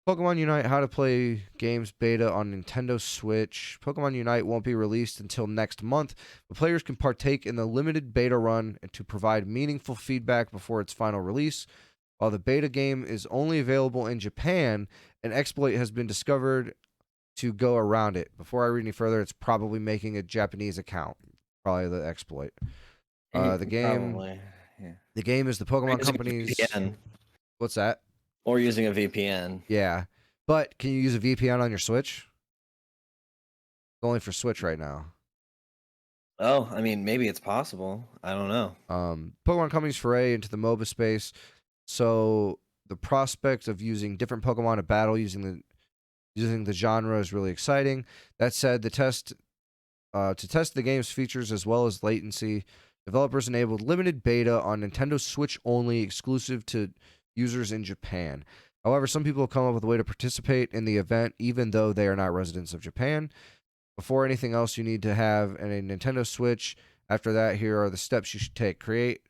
Pokemon Unite how to play games beta on Nintendo Switch. Pokemon Unite won't be released until next month, but players can partake in the limited beta run and to provide meaningful feedback before its final release. While the beta game is only available in Japan, an exploit has been discovered to go around it. Before I read any further, it's probably making a Japanese account. Probably the exploit. The game Probably, yeah. The game is the Pokemon Using a company's. VPN, What's that? or using a VPN. Yeah. But can you use a VPN on your Switch? It's only for Switch right now. Oh, I mean, maybe it's possible. I don't know. Pokemon company's foray into the MOBA space. So the prospect of using different Pokemon to battle using the genre is really exciting. That said, to test the game's features as well as latency, developers enabled limited beta on Nintendo Switch only, exclusive to users in Japan. However, some people have come up with a way to participate in the event even though they are not residents of Japan. Before anything else, you need to have a Nintendo Switch. After that, here are the steps you should take. Create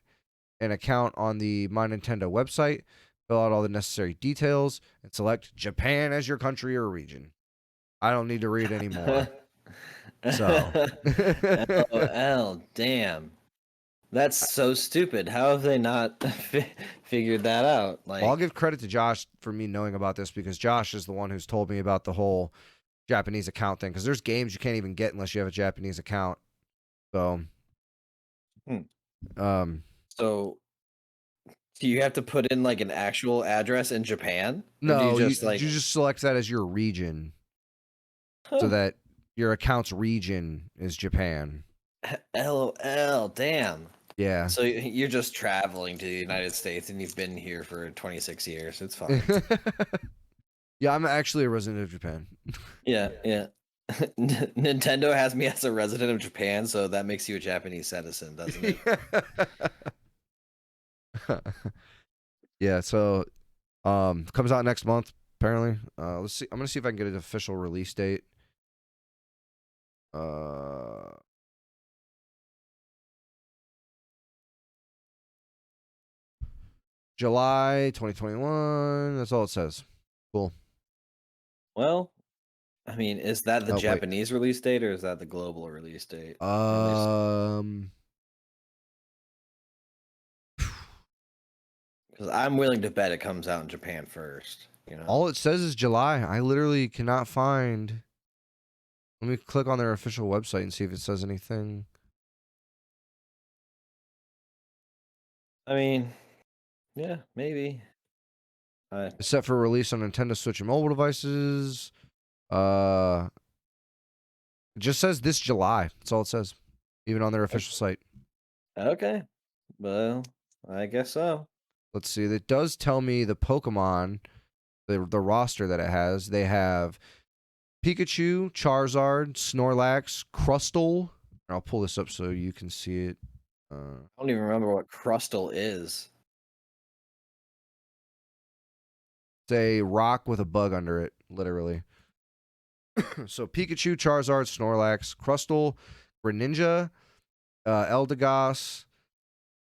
an account on the My Nintendo website, fill out all the necessary details, and select Japan as your country or region. I don't need to read anymore. So. LOL, damn. That's so stupid. How have they not figured that out? Like, Well, I'll give credit to Josh for me knowing about this because Josh is the one who's told me about the whole Japanese account thing. Because there's games you can't even get unless you have a Japanese account. So, so do you have to put in like an actual address in Japan? Or do no, you just like you just select that as your region, so that your account's region is Japan. LOL, damn. Yeah. So you're just traveling to the United States and you've been here for 26 years. It's fine. Yeah, I'm actually a resident of Japan. Yeah. Nintendo has me as a resident of Japan, so that makes you a Japanese citizen, doesn't it? Yeah, so comes out next month apparently. Let's see. I'm going to see if I can get an official release date. July 2021. That's all it says. Cool. Well, I mean, is that the Oh, wait. Japanese release date or is that the global release date? Because I'm willing to bet it comes out in Japan first. You know, all it says is July. I literally cannot find. Let me click on their official website and see if it says anything. I mean, yeah, maybe. It's set for release on Nintendo Switch and mobile devices. It just says this July. That's all it says, even on their official site. Okay, well, I guess so. Let's see. It does tell me the Pokemon, the roster that it has. They have Pikachu, Charizard, Snorlax, Crustle. And I'll pull this up so you can see it. I don't even remember what Crustle is. It's a rock with a bug under it, literally. So Pikachu, Charizard, Snorlax, Crustle, Greninja, Eldegoss,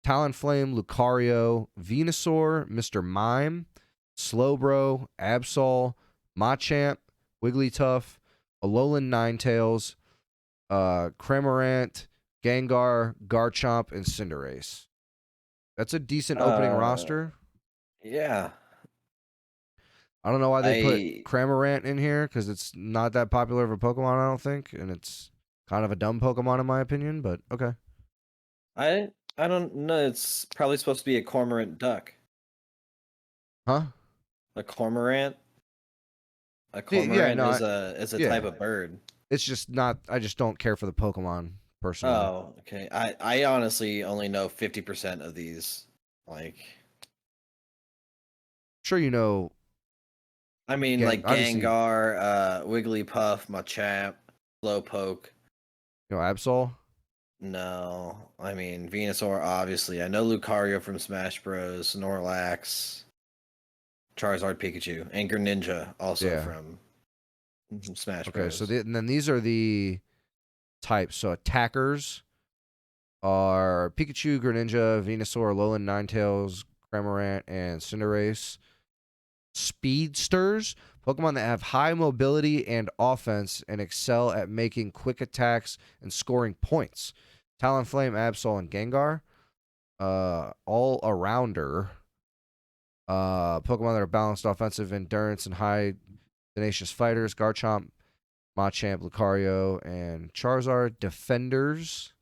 Talonflame, Lucario, Venusaur, Mr. Mime, Slowbro, Absol, Machamp, Wigglytuff, Alolan Ninetales, Cramorant, Gengar, Garchomp, and Cinderace. That's a decent opening roster. Yeah. I don't know why they put I Cramorant in here because it's not that popular of a Pokemon, I don't think, and it's kind of a dumb Pokemon in my opinion, but okay. I don't know. It's probably supposed to be a cormorant duck. Huh? A cormorant. A Yeah, cormorant no, is a yeah. type of bird. It's just not. I just don't care for the Pokemon personally. Oh, okay. I honestly only know 50% of these. Like, Sure, you know. I mean, like obviously, Gengar, Wigglypuff, Machamp, Slowpoke. you know, Absol. No, I mean Venusaur. Obviously, I know Lucario from Smash Bros. Snorlax, Charizard, Pikachu, and Greninja also Yeah. from Smash Okay, Bros. so and then these are the types. So attackers are Pikachu, Greninja, Venusaur, Alolan Ninetales, Cramorant, and Cinderace. Speedsters, Pokemon that have high mobility and offense and excel at making quick attacks and scoring points. Talonflame, Absol, and Gengar. All arounder. Pokemon that are balanced offensive endurance and high tenacious fighters. Garchomp, Machamp, Lucario, and Charizard. Defenders.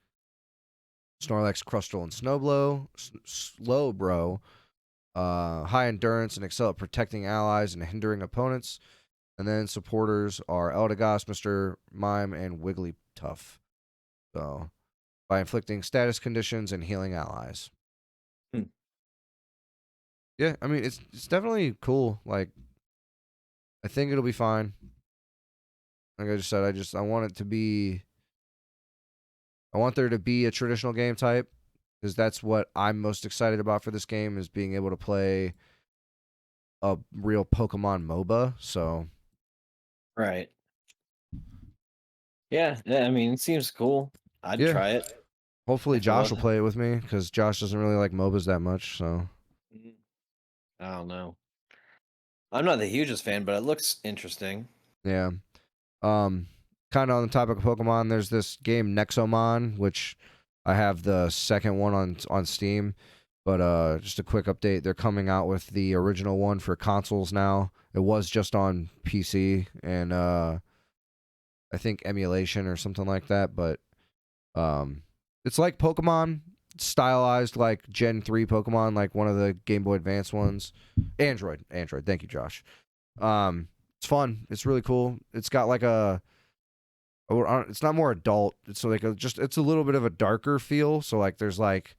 Snorlax, Crustle, and Slowbro. High endurance and excel at protecting allies and hindering opponents. And then supporters are Eldegoss, Mr. Mime, and Wigglytuff. So, by inflicting status conditions and healing allies. Yeah, I mean it's definitely cool. Like, I think it'll be fine. Like I just said, I want it to be. I want there to be a traditional game type because that's what I'm most excited about for this game is being able to play a real Pokemon MOBA. So, Right. Yeah, I mean, it seems cool. I'd yeah. try it. Hopefully If it Josh will wasn't- play it with me because Josh doesn't really like MOBAs that much. So, I don't know. I'm not the hugest fan, but it looks interesting. yeah. Kind of on the topic of Pokemon, there's this game Nexomon, which I have the second one on Steam. But just a quick update, they're coming out with the original one for consoles now. It was just on PC and I think emulation or something like that. But it's like Pokemon, stylized like Gen 3 Pokemon, like one of the Game Boy Advance ones. Android. Thank you, Josh. It's fun. It's really cool. It's got like it's not more adult. It's like it's a little bit of a darker feel. So like there's like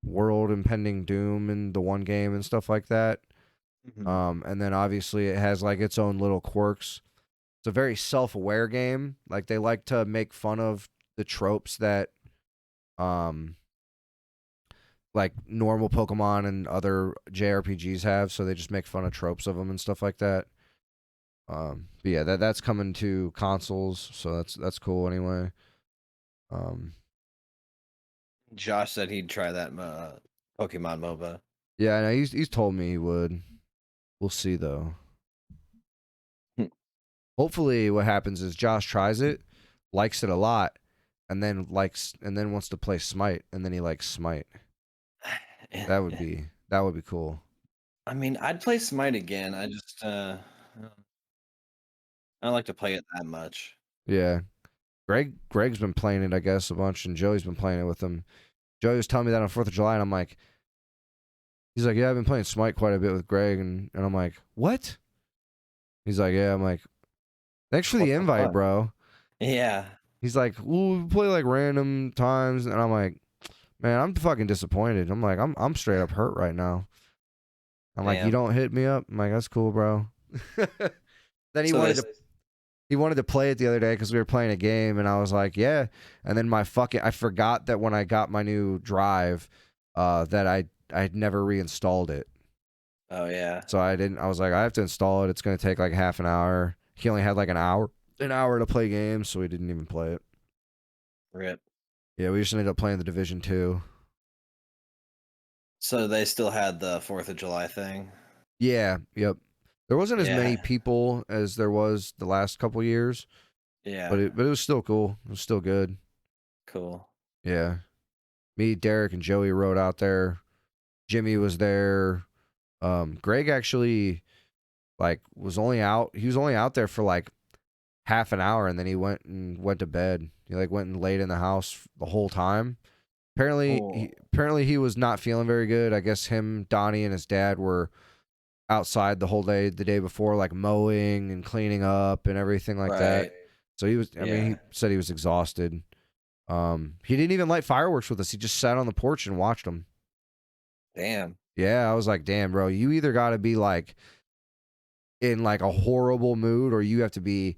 world impending doom in the one game and stuff like that. And then obviously it has like its own little quirks. It's a very self-aware game. Like they like to make fun of the tropes that like normal Pokemon and other JRPGs have, so they just make fun of tropes of them and stuff like that. But yeah, that's coming to consoles, so that's cool anyway. Josh said he'd try that Pokemon MOBA. Yeah, I know he's told me he would. We'll see though. Hopefully, what happens is Josh tries it, likes it a lot, and then wants to play Smite, and then he likes Smite. That would be cool. I mean, I'd play Smite again. I just I don't like to play it that much. Yeah, Greg's been playing it, I guess, a bunch, and Joey's been playing it with him. Joey was telling me that on 4th of July, and I'm like, he's like, yeah, I've been playing Smite quite a bit with Greg, and I'm like, what? He's like, yeah. I'm like, thanks for the invite, fuck? bro. Yeah. He's like, well, we play like random times, and I'm like, man, I'm fucking disappointed. I'm like, I'm straight up hurt right now. I'm like, you don't hit me up. I'm like, that's cool, bro. Then he wanted to play it the other day because we were playing a game, and I was like, yeah. And then I forgot that when I got my new drive, that I had never reinstalled it. Oh yeah. So I was like, I have to install it. It's gonna take like half an hour. He only had like an hour to play games, so we didn't even play it. Rip. Yeah, we just ended up playing the Division 2. So they still had the 4th of July thing. Yeah, yep. There wasn't as many Yeah. people as there was the last couple years, Yeah. but it was still cool. It was still good. Cool. Yeah. Me, Derek, and Joey rode out there. Jimmy was there. Greg actually was only out there for like half an hour, and then he went to bed. He went and laid in the house the whole time. Apparently he was not feeling very good. I guess him, Donnie, and his dad were outside the whole day the day before, like mowing and cleaning up and everything like that. So he was. I mean, he said he was exhausted. He didn't even light fireworks with us. He just sat on the porch and watched them. Damn. Yeah, I was like, damn, bro, you either got to be like in like a horrible mood, or you have to be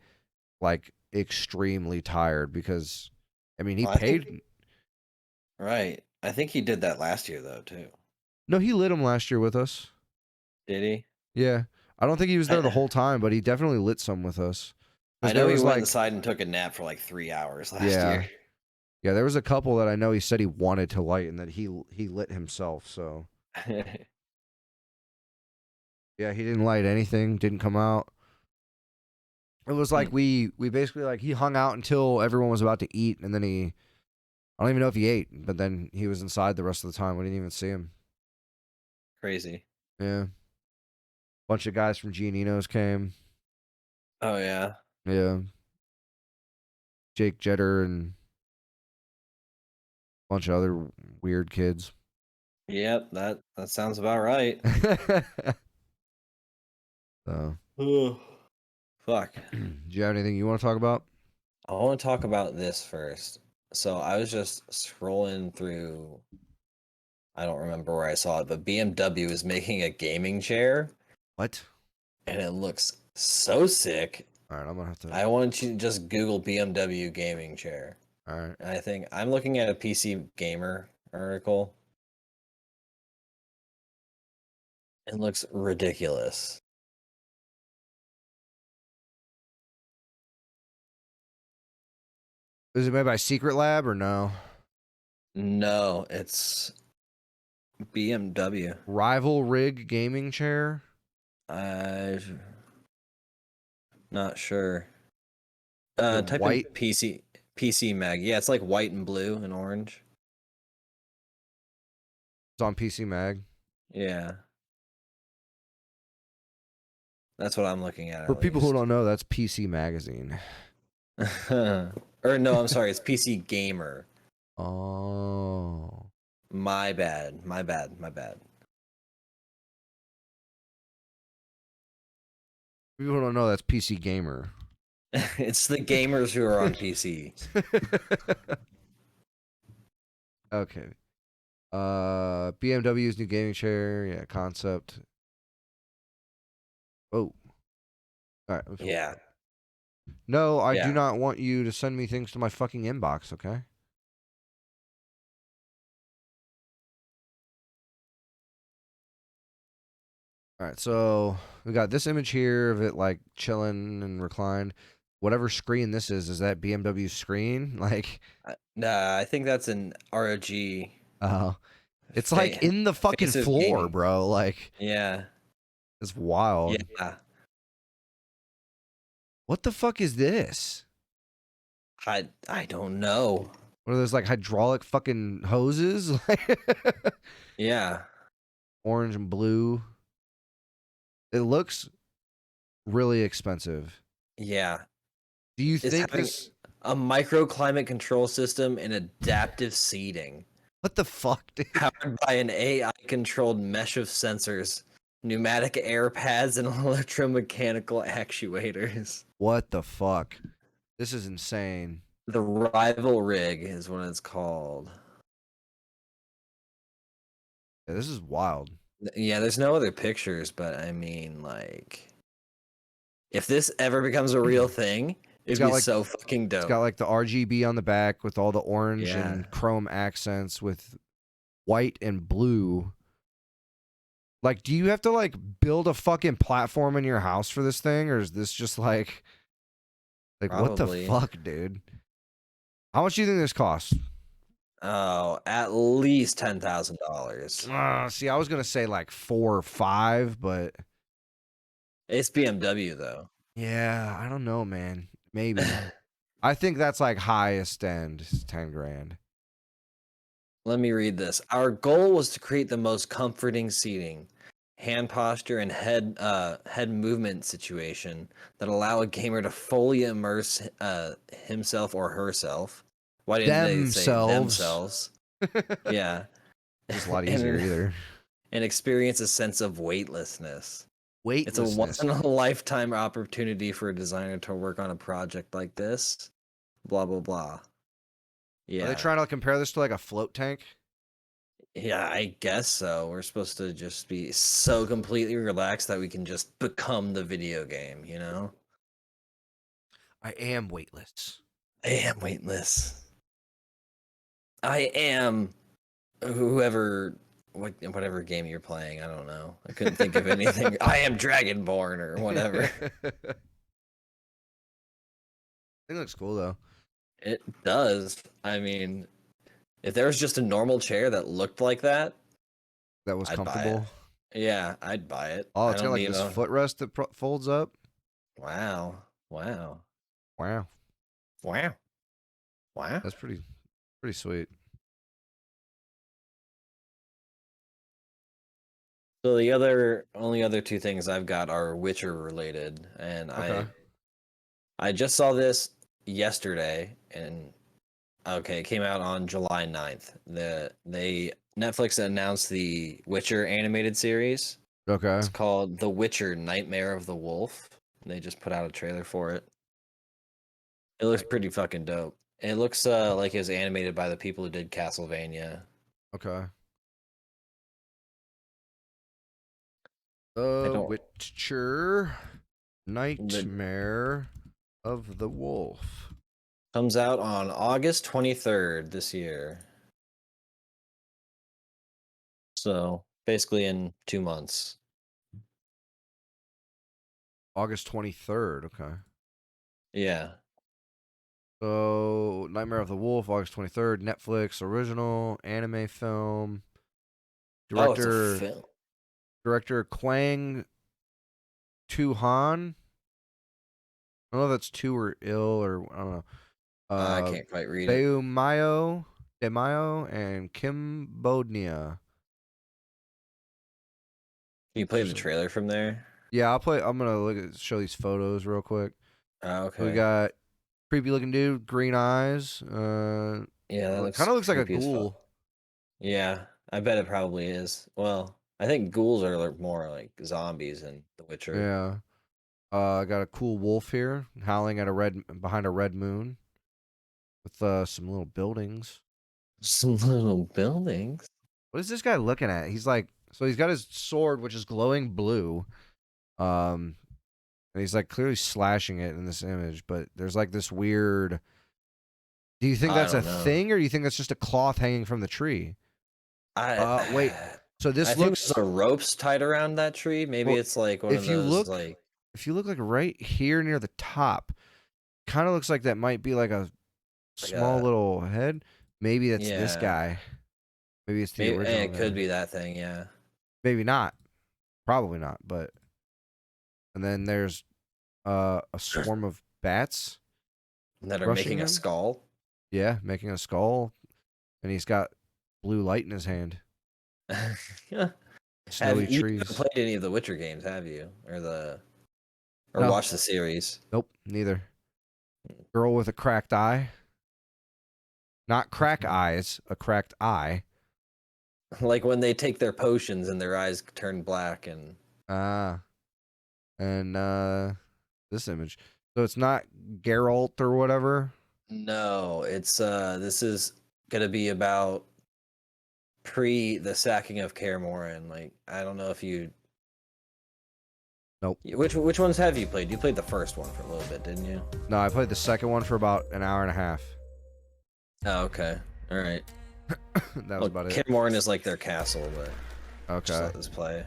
like extremely tired, because I mean, he paid. Right. I think he did that last year though too. No, he lit them last year with us. Did he? Yeah, I don't think he was there the whole time, but he definitely lit some with us. I know he went inside and took a nap for like 3 hours last year. Yeah, there was a couple that I know he said he wanted to light and that he lit himself. So yeah, he didn't light anything. Didn't come out. It was like we basically he hung out until everyone was about to eat, and then I don't even know if he ate, but then he was inside the rest of the time. We didn't even see him. Crazy. Yeah. Bunch of guys from Giannino's came. Oh yeah. Yeah. Jake Jetter and a bunch of other weird kids. Yep, that sounds about right. So. Fuck. Do you have anything you want to talk about? I want to talk about this first. So I was just scrolling through, I don't remember where I saw it, but BMW is making a gaming chair. What? And it looks so sick. All right, I'm gonna have to. I want you to just Google BMW gaming chair. All right. I think I'm looking at a PC Gamer article. It looks ridiculous. Is it made by Secret Lab or no? No, it's BMW. Rival Rig gaming chair? I'm not sure. Type white? in PC Mag. Yeah, it's like white and blue and orange. It's on PC Mag. Yeah. That's what I'm looking at. For people who don't know, that's PC Magazine. Or no, I'm sorry, it's PC Gamer. Oh. My bad. People who don't know, that's PC Gamer. It's the gamers who are on PC. Okay. BMW's new gaming chair. Yeah, concept. Oh. All right. Yeah. No, I do not want you to send me things to my fucking inbox, okay? All right, so we got this image here of it like chilling and reclined. Whatever screen this is that BMW's screen? Like, nah, I think that's an ROG. Oh, it's like in the fucking floor, gaming. Bro. Like, yeah, it's wild. Yeah. What the fuck is this? I don't know. What are those like hydraulic fucking hoses? Yeah. Orange and blue. It looks really expensive. Yeah. Do you think this a microclimate control system and adaptive seating? What the fuck, dude? Powered by an AI-controlled mesh of sensors, pneumatic air pads, and electromechanical actuators. What the fuck? This is insane. The Rival Rig is what it's called. Yeah, this is wild. Yeah, there's no other pictures, but I mean, like, if this ever becomes a real thing, it'd be like, so fucking dope. It's got like the RGB on the back with all the orange and chrome accents with white and blue. Like, do you have to like build a fucking platform in your house for this thing, or is this just like Probably. What the fuck, dude? How much do you think this costs? Oh, at least $10,000. See, I was gonna say like 4 or 5, but It's BMW though. yeah, I don't know, man. Maybe. I think that's like highest end is 10 grand. Let me read this. Our goal was to create the most comforting seating, hand posture, and head movement situation that allow a gamer to fully immerse himself or herself. Why didn't they say themselves? Yeah. It's a lot easier either. And experience a sense of weightlessness. It's a once in a lifetime opportunity for a designer to work on a project like this. Blah blah blah. Yeah. Are they trying to compare this to like a float tank? Yeah, I guess so. We're supposed to just be so completely relaxed that we can just become the video game, you know? I am weightless. I am weightless. I am whatever game you're playing. I don't know. I couldn't think of anything. I am Dragonborn or whatever. It looks cool though. It does. I mean, if there was just a normal chair that looked like that, That was I'd buy comfortable. it. Yeah, I'd buy it. Oh, I it's got don't like need this a- footrest that folds up. Wow. Wow. Wow, Wow. Wow. that's pretty sweet. So the only other two things I've got are Witcher related, and Okay. I just saw this yesterday, and okay, it came out on July 9th. Netflix announced the Witcher animated series. Okay. It's called The Witcher: Nightmare of the Wolf. They just put out a trailer for it. It looks pretty fucking dope. It looks like it was animated by the people who did Castlevania. Okay. don't- Witcher, Nightmare of the Wolf. Comes out on August 23rd this year. So basically in 2 months. August 23rd. Okay. Yeah. So Nightmare of the Wolf, August 23rd. Netflix original anime film. Director Oh, it's a film. Director Kwang Tu-han. I don't know if that's two or ill or I don't know. I can't quite read it. Beumayo, Demayo, and Kim Bodnia. Can you play the trailer from there? Yeah, I'm gonna show these photos real quick. Okay. We got creepy looking dude, green eyes. Yeah, that looks kind of looks like a creepy as fuck. ghoul. Yeah, I bet it probably is. Well, I think ghouls are more like zombies in The Witcher. Yeah. I got a cool wolf here, howling at behind a red moon, with some little buildings. Some little buildings. What is this guy looking at? He's got his sword, which is glowing blue. And he's like clearly slashing it in this image, but there's like this weird. Do you think that's a thing, or do you think that's just a cloth hanging from the tree? Wait. So this I think looks. there's ropes tied around that tree. Maybe it's like one of those. If you look like right here near the top, kind of looks like that might be like a small little head. Maybe that's this guy. Maybe it's the original. It could be that thing. Yeah. Maybe not. Probably not. But and then there's a swarm of bats that are making a skull. Yeah, making a skull, and he's got blue light in his hand. Snowy trees. You haven't played any of the Witcher games, have you? Or No. watched the series? Nope, neither. Girl with a cracked eye. Not crack eyes, a cracked eye. Like when they take their potions and their eyes turn black and this image. So it's not Geralt or whatever. No, it's this is gonna be about the sacking of Kaer Morhen. Like I don't know if you. Nope. Which ones have you played? You played the first one for a little bit, didn't you? No, I played the second one for about an hour and a half. Oh, okay. All right. That was about it. Kaer Morhen is like their castle, but okay. just let this play.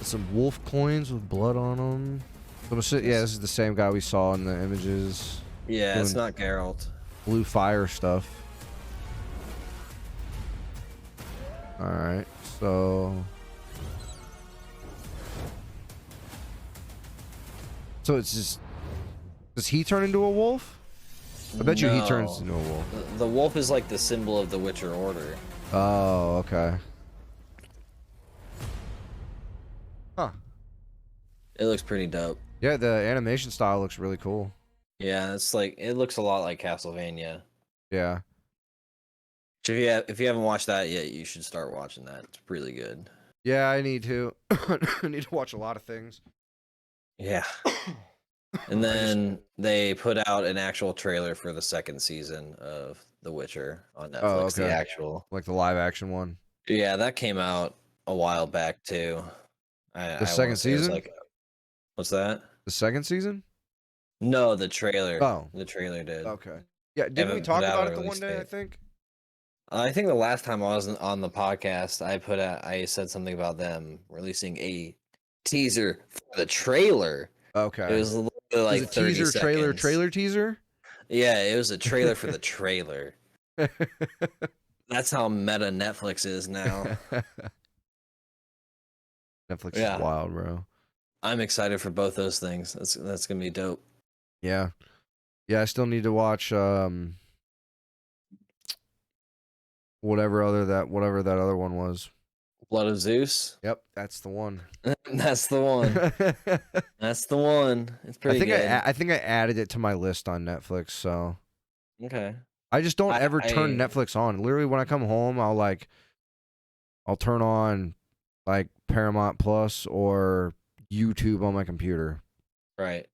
Some wolf coins with blood on them. Yeah, this is the same guy we saw in the images. Yeah, it's not Geralt. blue fire stuff. All right, so it's just, does he turn into a wolf? I bet you he turns into a wolf. The wolf is like the symbol of the Witcher Order. Oh, okay. Huh. It looks pretty dope. Yeah, the animation style looks really cool. Yeah, it's like, it looks a lot like Castlevania. Yeah. If you haven't watched that yet, you should start watching that. It's really good. Yeah, I need to. I need to watch a lot of things. Yeah. And then they put out an actual trailer for the second season of The Witcher on Netflix. Oh, okay. The actual, Like the live action one. yeah, that came out a while back too. The second season? Like, what's that? The second season? No, the trailer. Oh. The trailer did. Okay. Yeah, didn't we Haven't talk put out about a it the one release day, I date. think? I think the last time I was on the podcast, I said something about them releasing a teaser for the trailer. Okay. It was literally like Was it 30 teaser, seconds. trailer teaser? Yeah, it was a trailer for the trailer. That's how meta Netflix is now. Netflix Yeah. is wild, bro. I'm excited for both those things. That's gonna be dope. Yeah. Yeah, I still need to watch whatever that other one was. Blood of Zeus. Yep, that's the one. That's the one. That's the one. It's pretty good. I think I added it to my list on Netflix, so Okay. I just don't ever turn I- Netflix on. Literally when I come home, I'll turn on like Paramount Plus or YouTube on my computer. Right.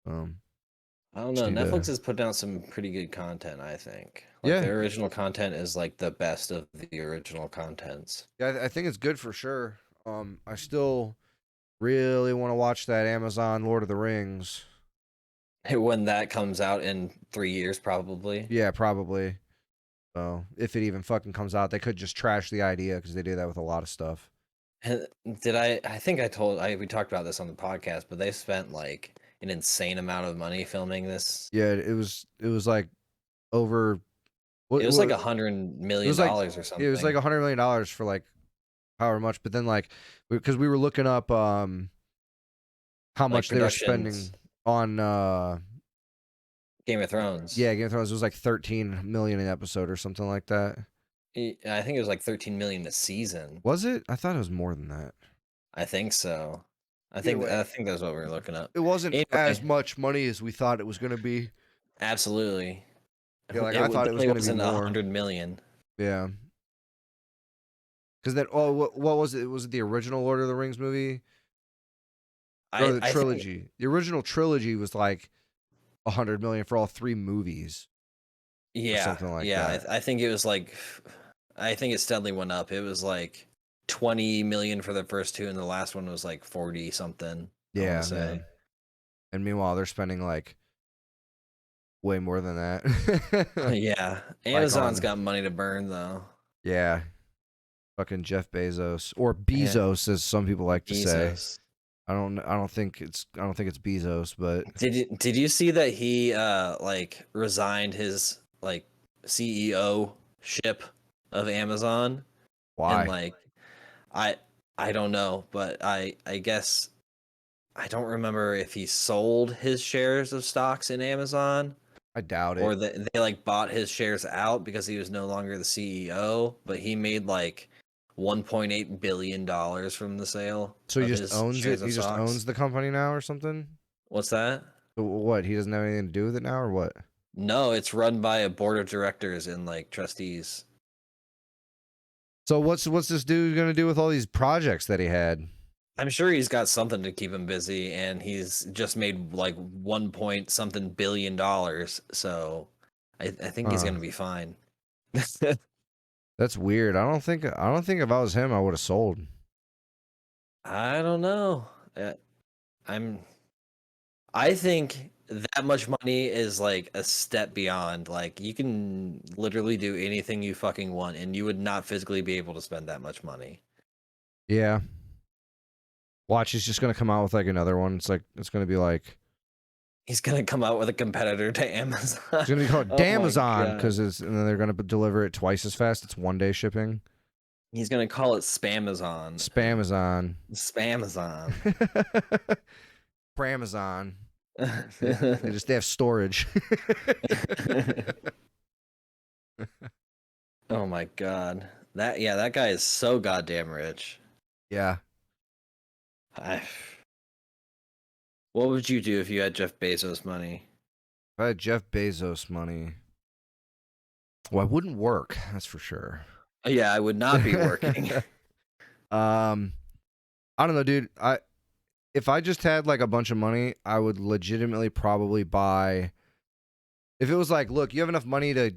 I don't know. Just need Netflix to- has put down some pretty good content, I think. Like, Yeah. their original content is like the best of the original contents. Yeah, I think it's good for sure. I still really want to watch that Amazon Lord of the Rings. When that comes out in 3 years, probably. Yeah, probably. So if it even fucking comes out, they could just trash the idea because they do that with a lot of stuff. And I think we talked about this on the podcast, but they spent like an insane amount of money filming this. Yeah, it was like over. It was like $100 million or something. It was like $100 million for like however much, but then like because we were looking up how much they were spending productions. on Game of Thrones. yeah, Game of Thrones. It was like 13 million an episode or something like that. I think it was like 13 million a season. Was it? I thought it was more than that. I think so. I Either think way. that's what we were looking up. It wasn't Anyway. as much money as we thought it was going to be. Absolutely. Yeah, like I thought it was definitely going to be wasn't more. 100 million. Yeah. Because then, what was it? Was it the original Lord of the Rings movie? Or the I think- trilogy? The original trilogy was like 100 million for all 3 movies. yeah, something like yeah. that. I think it was like, I think it steadily went up. It was like 20 million for the first 2, and the last one was like 40 something. I wanna Yeah. say. And meanwhile, they're spending like way more than that. Yeah, Amazon's on- got money to burn though. Yeah. Fucking Jeff Bezos or Bezos, as some people like to say. Jesus. I don't think it's Bezos, but Did you see that he like resigned his like CEO ship of Amazon? why? And like I don't know, but I guess I don't remember if he sold his shares of stocks in Amazon I doubt it. or they like bought his shares out because he was no longer the CEO, but he made like $1.8 billion from the sale. So he of just his owns shares it. of He just stocks. owns the company now, or something. What's that? So what? He doesn't have anything to do with it now, or what? No, it's run by a board of directors and like trustees. So what's this dude gonna do with all these projects that he had? I'm sure he's got something to keep him busy, and he's just made like 1 point something billion dollars. So I think he's Huh. gonna be fine. That's weird. I don't think if I was him, I would have sold. I don't know. I think that much money is like a step beyond. Like you can literally do anything you fucking want, and you would not physically be able to spend that much money. Yeah. Watch, he's just gonna come out with like another one. It's gonna be like He's gonna come out with a competitor to Amazon. It's gonna be called Oh my Damazon God. because and then they're gonna deliver it twice as fast. It's 1-day shipping. He's gonna call it Spamazon. Spamazon. Spamazon. Pramazon. They have storage. Oh my God. That guy is so goddamn rich. Yeah. What would you do if you had Jeff Bezos money? If I had Jeff Bezos money, well, I wouldn't work. That's for sure. Yeah, I would not be working. I don't know, dude. If I just had like a bunch of money, I would legitimately probably buy. If it was like, look, you have enough money to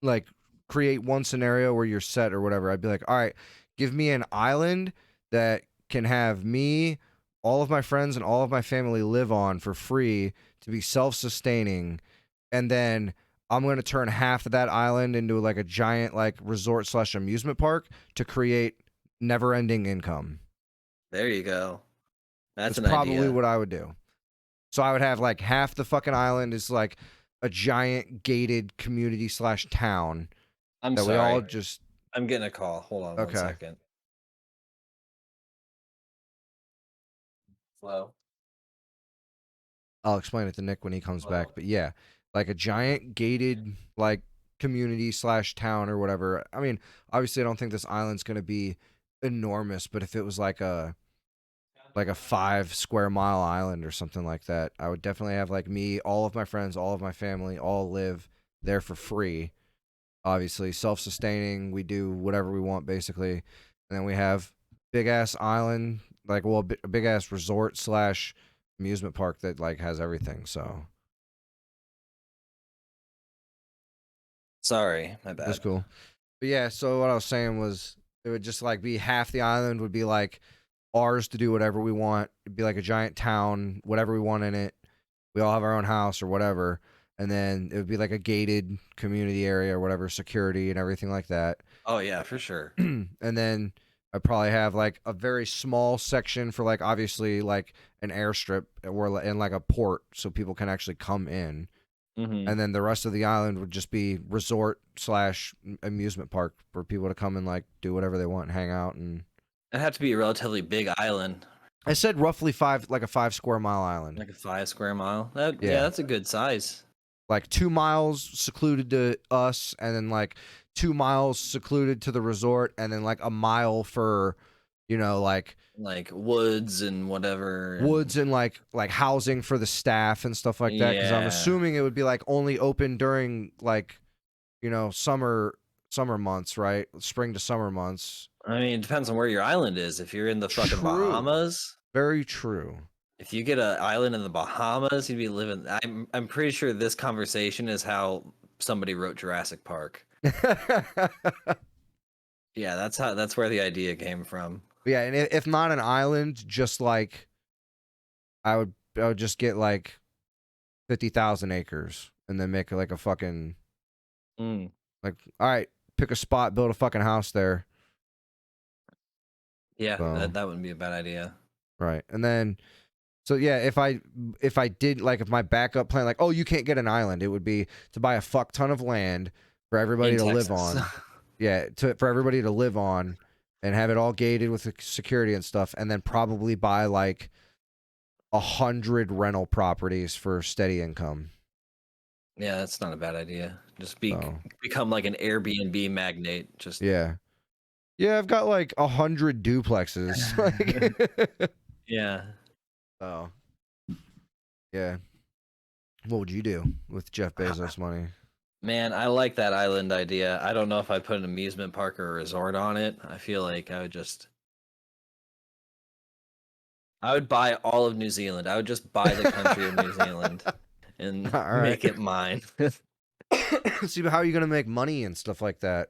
like create one scenario where you're set or whatever, I'd be like, all right, give me an island that can have me, all of my friends, and all of my family live on for free to be self-sustaining, and then I'm going to turn half of that island into like a giant like resort / amusement park to create never-ending income. There you go. That's an probably idea. what I would do. So I would have like half the fucking island is like a giant gated community / town I'm that sorry. we all just. I'm getting a call. Hold on 1 second. Hello. I'll explain it to Nick when he comes back. Hello. But yeah, like a giant gated like community / town or whatever. I mean, obviously I don't think this island's gonna be enormous, but if it was like a 5 square mile island or something like that, I would definitely have like me, all of my friends, all of my family, all live there for free. Obviously, self-sustaining. We do whatever we want basically, and then we have big ass island, like a big ass resort / amusement park that like has everything. So Sorry, my bad. that's cool. But yeah, so what I was saying was it would just like be half the island would be like ours to do whatever we want. It'd be like a giant town, whatever we want in it. We all have our own house or whatever. And then it would be like a gated community area or whatever, security and everything like that. Oh yeah, for sure. And then I'd probably have like a very small section for like obviously like an airstrip or in like a port so people can actually come in. Mm-hmm. And then the rest of the island would just be resort / amusement park for people to come and like do whatever they want, hang out. And It'd have to be a relatively big island. I said roughly 5 square mile island. Like a 5 square mile. Yeah, Yeah. that's a good size. Like 2 miles secluded to us, and then like 2 miles secluded to the resort, and then like a mile for, like woods and whatever. Woods and like housing for the staff and stuff like that. Because I'm Yeah. assuming it would be like only open during like, summer months, right? Spring to summer months. I mean, it depends on where your island is. If you're in the fucking True. Bahamas, Very true. if you get an island in the Bahamas, you'd be living. I'm pretty sure this conversation is how somebody wrote Jurassic Park. Yeah, that's where the idea came from. Yeah, and if not an island, just like I would just get like 50,000 acres and then make like a fucking like, all right, pick a spot, build a fucking house there. Yeah, So, that wouldn't be a bad idea. right. And then so yeah, if I did like if my backup plan like, oh, you can't get an island, it would be to buy a fuck ton of land for everybody to live on. Yeah, for everybody to live on and have it all gated with security and stuff, and then probably buy like 100 rental properties for steady income. Yeah, that's not a bad idea. Just become like an Airbnb magnate. Just yeah, I've got like 100 duplexes. Like, yeah. Oh, yeah. What would you do with Jeff Bezos money? Man, I like that island idea. I don't know if I'd put an amusement park or a resort on it. I feel like I would buy all of New Zealand. I would just buy the country of New Zealand and make it mine. See, but how are you gonna make money and stuff like that?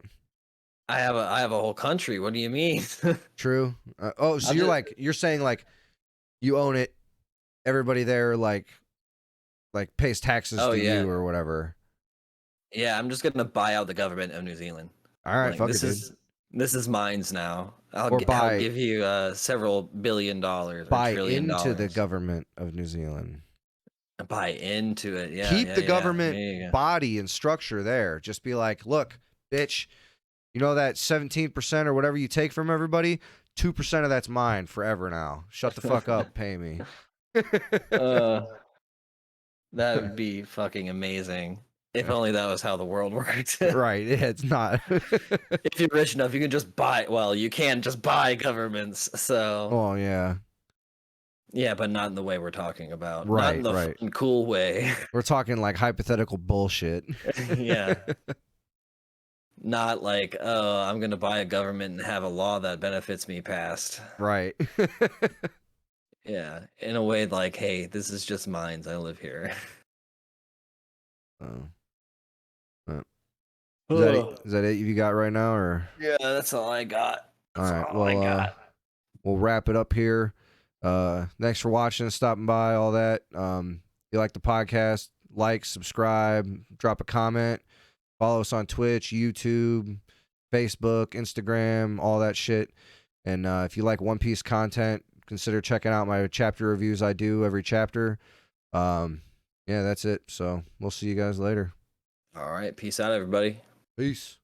I have a whole country. What do you mean? True. So you're saying like you own it. Everybody there like pays taxes to you or whatever. Yeah, I'm just gonna buy out the government of New Zealand. All right, fuck it, dude. This is mine's now. I'll give you several $1 billion. Buy $1 trillion. into the government of New Zealand. buy into it. Yeah, Keep yeah, the yeah. government There you go. body and structure there. Just be like, look, bitch, you know that 17% or whatever you take from everybody? 2% of that's mine forever now. Shut the fuck up. Pay me. That would be fucking amazing. If only that was how the world worked. Right. Yeah, it's not. If you're rich enough, you can just buy. Well, you can just buy governments. So Oh, yeah. yeah, but not in the way we're talking about. Not Right, in the right. fucking cool way. We're talking like hypothetical bullshit. Yeah. Not like, oh, I'm gonna buy a government and have a law that benefits me past. Right. Yeah, in a way like, hey, this is just mine. I live here. Oh. Is that it you got right now, or? Yeah, that's all I got. That's All right. all I got. We'll wrap it up here. Thanks for watching and stopping by, all that. If you like the podcast, like, subscribe, drop a comment, follow us on Twitch, YouTube, Facebook, Instagram, all that shit. And if you like One Piece content, consider checking out my chapter reviews I do every chapter. Yeah, that's it. So we'll see you guys later. All right, peace out, everybody. Peace.